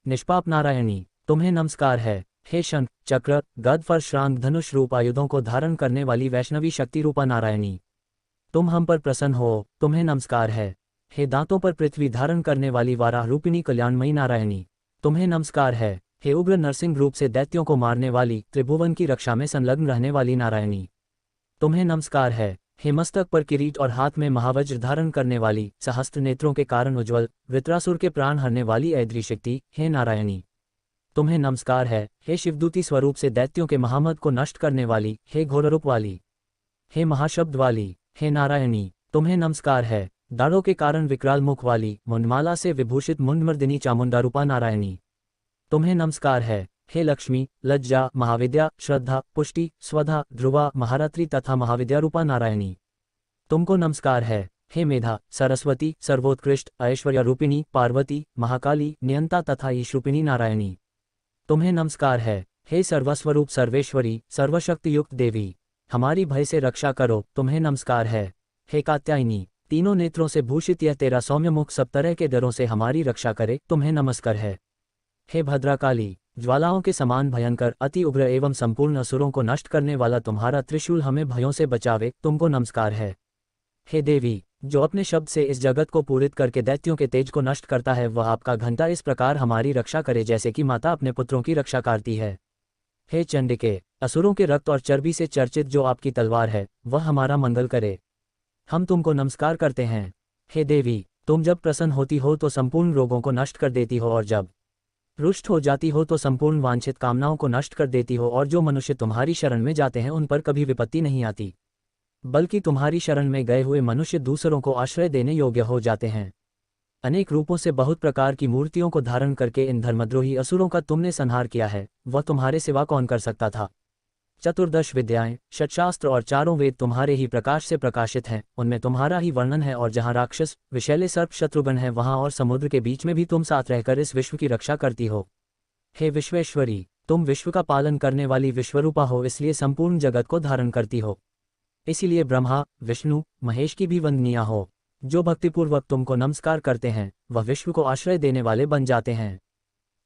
निष्पाप नारायणी, तुम्हें नमस्कार है। हे शंख, चक्र, गद, परशुराम, धनुष रूप आयुधों को धारण करने वाली वैष्णवी शक्ति रूपा नारायणी, तुम हम पर प्रसन्न हो, तुम्हें नमस्कार है। हे दांतों पर पृथ्वी धारण करने वाली वाराह रूपिणी कल्याणमयी नारायणी, तुम्हें नमस्कार है। हे उग्र नरसिंह रूप से दैत्यों को मारने वाली, त्रिभुवन की रक्षा में संलग्न रहने वाली नारायणी, तुम्हें नमस्कार है। हे मस्तक पर किरीट और हाथ में महावज्र धारण करने वाली, सहस्त्र नेत्रों के कारण उज्ज्वल, वृत्रासुर के प्राण हरने वाली ऐद्री शक्ति, हे नारायणी, तुम्हें नमस्कार है। हे शिवदूती स्वरूप से दैत्यों के महामद को नष्ट करने वाली, हे घोररूप वाली, हे महाशब्द वाली, हे नारायणी, तुम्हें नमस्कार है। दाढ़ों के कारण विकराल मुख वाली, मुंडमाला से विभूषित मुंडमर्दिनी चामुंडा रूपा नारायणी, तुम्हें नमस्कार है। हे लक्ष्मी, लज्जा, महाविद्या, श्रद्धा, पुष्टि, स्वधा, ध्रुवा, महारात्रि तथा महाविद्या रूपा नारायणी, तुमको नमस्कार है। हे मेधा, सरस्वती, सर्वोत्कृष्ट, ऐश्वर्या रूपिणी, पार्वती, महाकाली, नियंता तथा ईश रूपिणी नारायणी, तुम्हें नमस्कार है। हे सर्वस्वरूप सर्वेश्वरी, सर्वशक्ति युक्त देवी, हमारी भय से रक्षा करो, तुम्हें नमस्कार है। हे कात्यायनी, तीनों नेत्रों से भूषित यह तेरा सौम्य मुख सब तरह के डरों से हमारी रक्षा करे, तुम्हें नमस्कार है। हे भद्राकाली, ज्वालाओं के समान भयंकर, अति उग्र एवं संपूर्ण असुरों को नष्ट करने वाला तुम्हारा त्रिशूल हमें भयों से बचावे, तुमको नमस्कार है। हे देवी, जो अपने शब्द से इस जगत को पूरित करके दैत्यों के तेज को नष्ट करता है, वह आपका घंटा इस प्रकार हमारी रक्षा करे जैसे कि माता अपने पुत्रों की रक्षा करती है। हे चंडिके, असुरों के रक्त और चर्बी से चर्चित जो आपकी तलवार है, वह हमारा मंगल करे, हम तुमको नमस्कार करते हैं। हे देवी, तुम जब प्रसन्न होती हो तो संपूर्ण रोगों को नष्ट कर देती हो, और जब रुष्ट हो जाती हो तो संपूर्ण वांछित कामनाओं को नष्ट कर देती हो, और जो मनुष्य तुम्हारी शरण में जाते हैं उन पर कभी विपत्ति नहीं आती, बल्कि तुम्हारी शरण में गए हुए मनुष्य दूसरों को आश्रय देने योग्य हो जाते हैं। अनेक रूपों से बहुत प्रकार की मूर्तियों को धारण करके इन धर्मद्रोही असुरों का तुमने संहार किया है, वह तुम्हारे सिवा कौन कर सकता था। चतुर्दश विद्याएं, षट्शास्त्र और चारों वेद तुम्हारे ही प्रकाश से प्रकाशित हैं, उनमें तुम्हारा ही वर्णन है, और जहाँ राक्षस, विषैले सर्प, शत्रुघ्न है, वहाँ और समुद्र के बीच में भी तुम साथ रहकर इस विश्व की रक्षा करती हो। हे विश्वेश्वरी, तुम विश्व का पालन करने वाली विश्वरूपा हो, इसलिए संपूर्ण जगत को धारण करती हो। इसीलिए ब्रह्मा, विष्णु, महेश की भी वंदनीय हो। जो भक्तिपूर्वक तुमको नमस्कार करते हैं, वह विश्व को आश्रय देने वाले बन जाते हैं।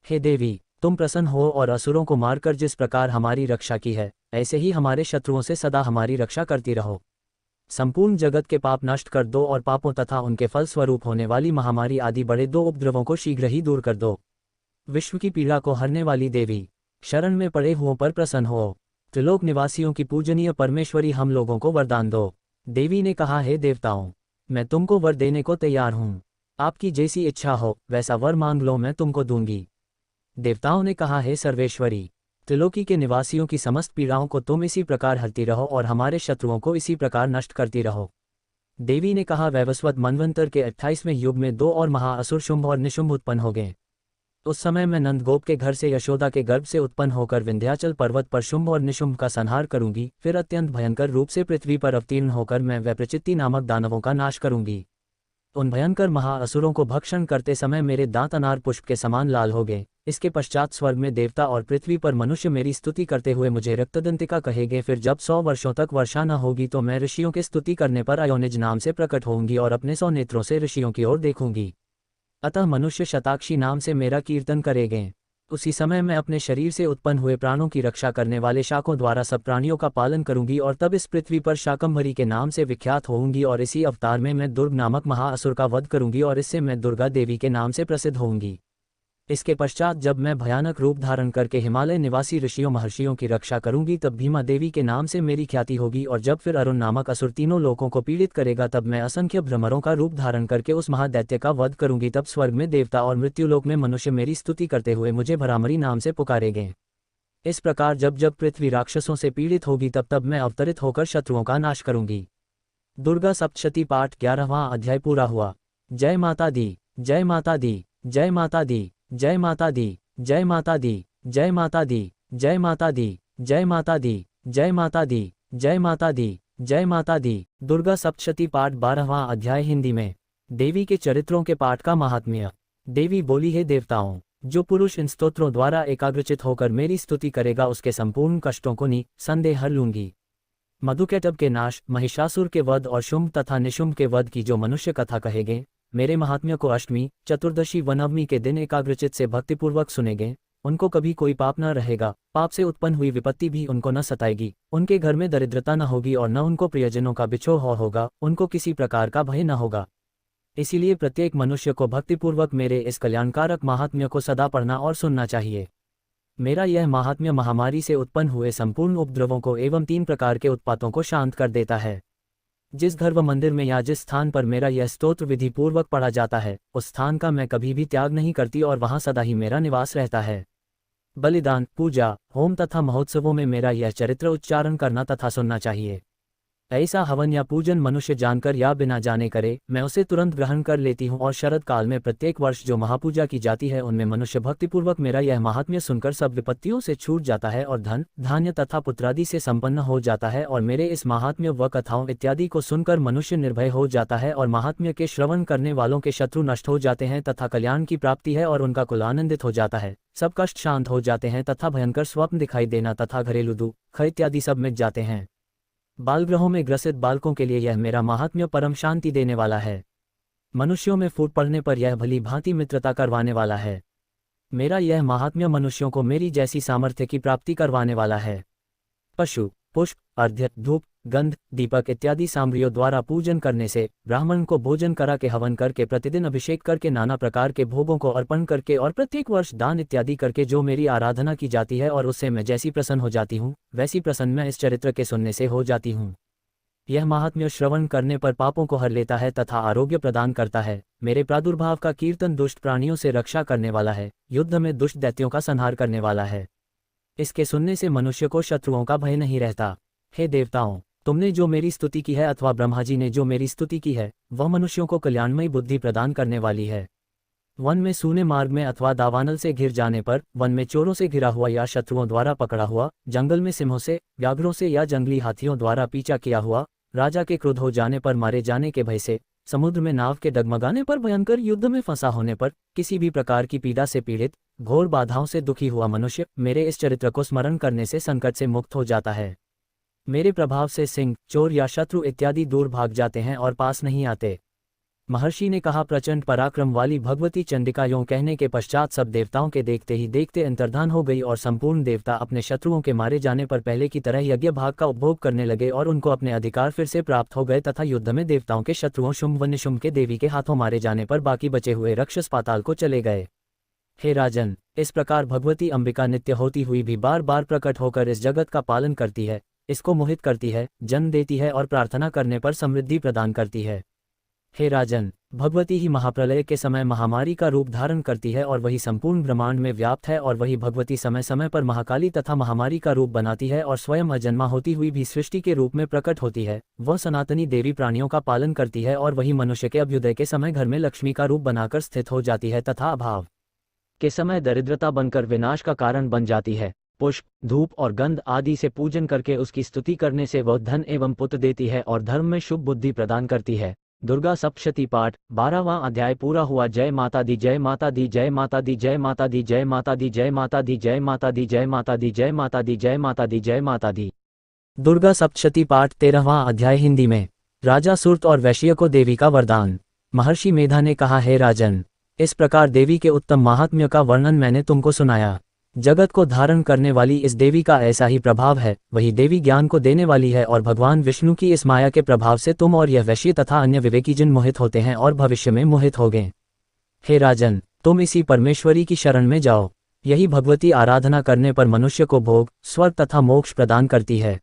हे देवी, तुम प्रसन्न हो और असुरों को मारकर जिस प्रकार हमारी रक्षा की है, ऐसे ही हमारे शत्रुओं से सदा हमारी रक्षा करती रहो। संपूर्ण जगत के पाप नष्ट कर दो और पापों तथा उनके फल स्वरूप होने वाली महामारी आदि बड़े 2 उपद्रवों को शीघ्र ही दूर कर दो। विश्व की पीड़ा को हरने वाली देवी, शरण में पड़े हुओं पर प्रसन्न हो। त्रिलोक निवासियों की पूजनीय परमेश्वरी, हम लोगों को वरदान दो। देवी ने कहा, हे देवताओं, मैं तुमको वर देने को तैयार हूँ। आपकी जैसी इच्छा हो वैसा वर मांग लो, मैं तुमको दूंगी। देवताओं ने कहा, हे सर्वेश्वरी, त्रिलोकी के निवासियों की समस्त पीड़ाओं को तुम इसी प्रकार हरती रहो और हमारे शत्रुओं को इसी प्रकार नष्ट करती रहो। देवी ने कहा, वैवस्वत मनवंतर के 28वें युग में 2 और महाअसुर शुंभ और निशुंभ उत्पन्न हो गए। उस समय मैं नंदगोप के घर से यशोदा के गर्भ से उत्पन्न होकर विंध्याचल पर्वत पर शुंभ और निशुंभ का संहार करूंगी, फिर अत्यंत भयंकर रूप से पृथ्वी पर अवतीर्ण होकर मैं वैप्रचित्ति नामक दानवों का नाश करूंगी। उन भयंकर महाअसुरों को भक्षण करते समय मेरे दांत अनार पुष्प के समान लाल हो गए। इसके पश्चात स्वर्ग में देवता और पृथ्वी पर मनुष्य मेरी स्तुति करते हुए मुझे रक्तदंतिका कहेंगे। फिर जब 100 वर्षों तक वर्षा न होगी तो मैं ऋषियों की स्तुति करने पर अयोनिज नाम से प्रकट होंगी और अपने 100 नेत्रों से ऋषियों की ओर देखूंगी। अतः मनुष्य शताक्षी नाम से मेरा कीर्तन करेंगे। उसी समय मैं अपने शरीर से उत्पन्न हुए प्राणों की रक्षा करने वाले शाकों द्वारा सब प्राणियों का पालन करूंगी और तब इस पृथ्वी पर शाकंभरी के नाम से विख्यात होऊंगी और इसी अवतार में मैं दुर्ग नामक महाअसुर का वध करूंगी और इससे मैं दुर्गा देवी के नाम से प्रसिद्ध होऊंगी। इसके पश्चात जब मैं भयानक रूप धारण करके हिमालय निवासी ऋषियों महर्षियों की रक्षा करूंगी तब भीमा देवी के नाम से मेरी ख्याति होगी और जब फिर अरुण नामक असुर तीनों लोकों को पीड़ित करेगा तब मैं असंख्य भ्रमरों का रूप धारण करके उस महादैत्य का वध करूंगी। तब स्वर्ग में देवता और मृत्युलोक में मनुष्य मेरी स्तुति करते हुए मुझे भरामरी नाम से पुकारेंगे। इस प्रकार जब जब पृथ्वी राक्षसों से पीड़ित होगी तब तब मैं अवतरित होकर शत्रुओं का नाश करूंगी। दुर्गा सप्तशती पाठ 11वां अध्याय पूरा हुआ। जय माता दी, जय माता दी, जय माता दी, जय माता दी, जय माता दी, जय माता दी, जय माता दी, जय माता दी, जय माता दी, जय माता दी, जय माता दी। दुर्गा सप्तशती पाठ 12वां अध्याय हिंदी में। देवी के चरित्रों के पाठ का महात्म्य। देवी बोली, हे देवताओं, जो पुरुष इन स्तोत्रों द्वारा एकाग्रचित होकर मेरी स्तुति करेगा उसके संपूर्ण कष्टों को निसंदेह हर लूंगी। मधुकैटभ के नाश, महिषासुर के वध और शुंभ तथा निशुंभ के वध की जो मनुष्य कथा कहेंगे, मेरे महात्म्य को अष्टमी, चतुर्दशी व नवमी के दिन एकाग्रचित से भक्तिपूर्वक सुनेंगे, उनको कभी कोई पाप न रहेगा, पाप से उत्पन्न हुई विपत्ति भी उनको न सताएगी, उनके घर में दरिद्रता न होगी और न उनको प्रियजनों का बिछोह होगा, उनको किसी प्रकार का भय न होगा। इसीलिए प्रत्येक मनुष्य को भक्तिपूर्वक मेरे इस कल्याणकारक महात्म्य को सदा पढ़ना और सुनना चाहिए। मेरा यह महात्म्य महामारी से उत्पन्न हुए संपूर्ण उपद्रवों को एवं 3 प्रकार के उत्पातों को शांत कर देता है। जिस घर व मंदिर में या जिस स्थान पर मेरा यह स्तोत्र विधि पूर्वक पढ़ा जाता है, उस स्थान का मैं कभी भी त्याग नहीं करती और वहां सदा ही मेरा निवास रहता है। बलिदान, पूजा, होम तथा महोत्सवों में मेरा यह चरित्र उच्चारण करना तथा सुनना चाहिए। ऐसा हवन या पूजन मनुष्य जानकर या बिना जाने करे, मैं उसे तुरंत ग्रहण कर लेती हूँ और शरद काल में प्रत्येक वर्ष जो महापूजा की जाती है उनमें मनुष्य भक्तिपूर्वक मेरा यह महात्म्य सुनकर सब विपत्तियों से छूट जाता है और धन, धान्य तथा पुत्रादि से संपन्न हो जाता है। और मेरे इस महात्म्य व कथाओं इत्यादि को सुनकर मनुष्य निर्भय हो जाता है और महात्म्य के श्रवण करने वालों के शत्रु नष्ट हो जाते हैं तथा कल्याण की प्राप्ति है और उनका कुल आनंदित हो जाता है। सब कष्ट शांत हो जाते हैं तथा भयंकर स्वप्न दिखाई देना तथा घरेलू दुख इत्यादि सब मिट जाते हैं। बालगृहों में ग्रसित बालकों के लिए यह मेरा महात्म्य परम शांति देने वाला है। मनुष्यों में फूट पड़ने पर यह भली भांति मित्रता करवाने वाला है। मेरा यह महात्म्य मनुष्यों को मेरी जैसी सामर्थ्य की प्राप्ति करवाने वाला है। पशु, पुष्प, अर्घ्य, धूप, गंध, दीपक इत्यादि सामग्रियों द्वारा पूजन करने से, ब्राह्मण को भोजन करा के हवन करके, प्रतिदिन अभिषेक करके, नाना प्रकार के भोगों को अर्पण करके और प्रत्येक वर्ष दान इत्यादि करके जो मेरी आराधना की जाती है और उससे मैं जैसी प्रसन्न हो जाती हूँ, वैसी प्रसन्न मैं इस चरित्र के सुनने से हो जाती हूँ। यह महात्म्य श्रवण करने पर पापों को हर लेता है तथा आरोग्य प्रदान करता है। मेरे प्रादुर्भाव का कीर्तन दुष्ट प्राणियों से रक्षा करने वाला है, युद्ध में दुष्ट दैत्यों का संहार करने वाला है। इसके सुनने से मनुष्य को शत्रुओं का भय नहीं रहता। हे देवताओं, तुमने जो मेरी स्तुति की है अथवा ब्रह्मा जी ने जो मेरी स्तुति की है, वह मनुष्यों को कल्याणमयी बुद्धि प्रदान करने वाली है। वन में सूने मार्ग में अथवा दावानल से घिर जाने पर, वन में चोरों से घिरा हुआ या शत्रुओं द्वारा पकड़ा हुआ, जंगल में सिंहों से, व्याघ्रों से या जंगली हाथियों द्वारा पीछा किया हुआ, राजा के क्रोध हो जाने पर, मारे जाने के भय से, समुद्र में नाव के डगमगाने पर, भयंकर युद्ध में फंसा होने पर, किसी भी प्रकार की पीड़ा से पीड़ित, घोर बाधाओं से दुखी हुआ मनुष्य मेरे इस चरित्र को स्मरण करने से संकट से मुक्त हो जाता है। मेरे प्रभाव से सिंह, चोर या शत्रु इत्यादि दूर भाग जाते हैं और पास नहीं आते। महर्षि ने कहा, प्रचंड पराक्रम वाली भगवती चंडिका यों कहने के पश्चात सब देवताओं के देखते ही देखते अंतर्धान हो गई और संपूर्ण देवता अपने शत्रुओं के मारे जाने पर पहले की तरह यज्ञ भाग का उपभोग करने लगे और उनको अपने अधिकार फिर से प्राप्त हो गए तथा युद्ध में देवताओं के शत्रुओं शुंभ व निशुंभ के देवी के हाथों मारे जाने पर बाकी बचे हुए राक्षस पाताल को चले गए। हे राजन, इस प्रकार भगवती अंबिका नित्य होती हुई भी बार बार प्रकट होकर इस जगत का पालन करती है, इसको मोहित करती है, जन्म देती है और प्रार्थना करने पर समृद्धि प्रदान करती है। हे राजन, भगवती ही महाप्रलय के समय महामारी का रूप धारण करती है और वही संपूर्ण ब्रह्मांड में व्याप्त है और वही भगवती समय समय पर महाकाली तथा महामारी का रूप बनाती है और स्वयं अजन्मा होती हुई भी सृष्टि के रूप में प्रकट होती है। वह सनातनी देवी प्राणियों का पालन करती है और वही मनुष्य के अभ्युदय के समय घर में लक्ष्मी का रूप बनाकर स्थित हो जाती है तथा अभाव के समय दरिद्रता बनकर विनाश का कारण बन जाती है। पुष्प, धूप और गंध आदि से पूजन करके उसकी स्तुति करने से वह धन एवं पुत्र देती है और धर्म में शुभ बुद्धि प्रदान करती है। दुर्गा सप्तशती पाठ 12वां अध्याय पूरा हुआ। जय माता दी, जय माता दी, जय माता दी, जय माता दी, जय माता दी, जय माता दी, जय माता दी, जय माता दी, जय माता दी, जय माता दी, जय माता दी। दुर्गा सप्तशती पाठ 13वां अध्याय हिंदी में। राजा सुरत और वैश्य को देवी का वरदान। महर्षि मेधा ने कहा, हे राजन, इस प्रकार देवी के उत्तम महात्म्य का वर्णन मैंने तुमको सुनाया। जगत को धारण करने वाली इस देवी का ऐसा ही प्रभाव है। वही देवी ज्ञान को देने वाली है और भगवान विष्णु की इस माया के प्रभाव से तुम और यह वैश्य तथा अन्य विवेकी जन मोहित होते हैं और भविष्य में मोहित होंगे। हे राजन, तुम इसी परमेश्वरी की शरण में जाओ। यही भगवती आराधना करने पर मनुष्य को भोग, स्वर्ग तथा मोक्ष प्रदान करती है।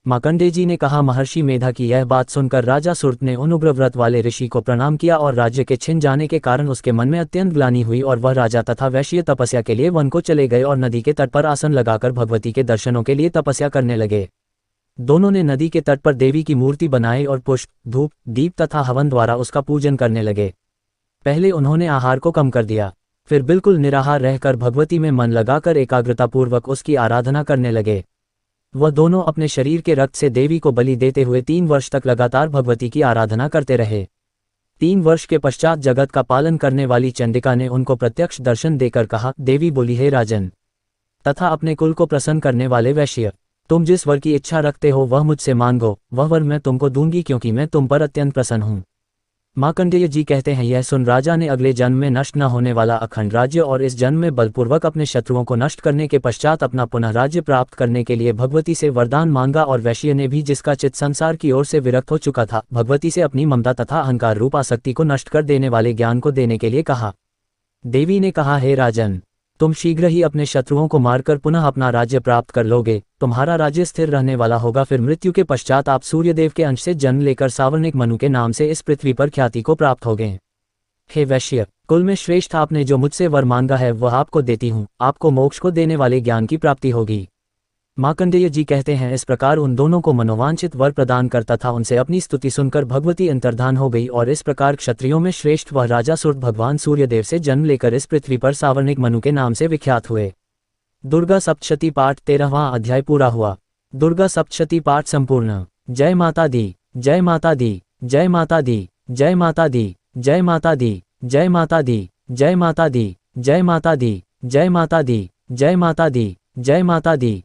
मार्कंडेय जी ने कहा, महर्षि मेधा की यह बात सुनकर राजा सुरत ने उन उग्र व्रत वाले ऋषि को प्रणाम किया और राज्य के छिन जाने के कारण उसके मन में अत्यंत ग्लानि हुई और वह राजा तथा वैश्य तपस्या के लिए वन को चले गए और नदी के तट पर आसन लगाकर भगवती के दर्शनों के लिए तपस्या करने लगे। दोनों ने नदी के तट पर देवी की मूर्ति बनाई और पुष्प, धूप, दीप तथा हवन द्वारा उसका पूजन करने लगे। पहले उन्होंने आहार को कम कर दिया, फिर बिल्कुल निराहार रहकर भगवती में मन लगाकर एकाग्रतापूर्वक उसकी आराधना करने लगे। वह दोनों अपने शरीर के रक्त से देवी को बलि देते हुए 3 वर्ष तक लगातार भगवती की आराधना करते रहे। 3 वर्ष के पश्चात जगत का पालन करने वाली चंडिका ने उनको प्रत्यक्ष दर्शन देकर कहा, देवी बोली, हे राजन तथा अपने कुल को प्रसन्न करने वाले वैश्य, तुम जिस वर की इच्छा रखते हो वह मुझसे मांगो, वह वर मैं तुमको दूंगी क्योंकि मैं तुम पर अत्यंत प्रसन्न हूँ। मार्कंडेय जी कहते हैं, यह सुन राजा ने अगले जन्म में नष्ट न होने वाला अखंड राज्य और इस जन्म में बलपूर्वक अपने शत्रुओं को नष्ट करने के पश्चात अपना पुनः राज्य प्राप्त करने के लिए भगवती से वरदान मांगा और वैश्य ने भी, जिसका चित्त संसार की ओर से विरक्त हो चुका था, भगवती से अपनी ममता तथा अहंकार रूप आसक्ति को नष्ट कर देने वाले ज्ञान को देने के लिए कहा। देवी ने कहा, हे राजन, तुम शीघ्र ही अपने शत्रुओं को मारकर पुनः अपना राज्य प्राप्त कर लोगे। तुम्हारा राज्य स्थिर रहने वाला होगा। फिर मृत्यु के पश्चात आप सूर्यदेव के अंश से जन्म लेकर सावर्णिक मनु के नाम से इस पृथ्वी पर ख्याति को प्राप्त होगे। हे वैश्य, कुल में श्रेष्ठ आपने जो मुझसे वर मांगा है वह आपको देती हूँ। आपको मोक्ष को देने वाले ज्ञान की प्राप्ति होगी। मार्कंडेय जी कहते हैं, इस प्रकार उन दोनों को मनोवांछित वर प्रदान करता था। उनसे अपनी स्तुति सुनकर भगवती अंतर्धान हो गई और इस प्रकार क्षत्रियों में श्रेष्ठ वह राजा सुरत भगवान सूर्यदेव से जन्म लेकर इस पृथ्वी पर सावर्णिक मनु के नाम से विख्यात हुए। दुर्गा सप्तशती पाठ 13वां अध्याय पूरा हुआ। दुर्गा सप्तशती पाठ संपूर्ण। जय माता दी, जय माता दी, जय माता दी, जय माता दी, जय माता दी, जय माता दी, जय माता दी, जय माता दी, जय माता दी, जय माता दी, जय माता दी,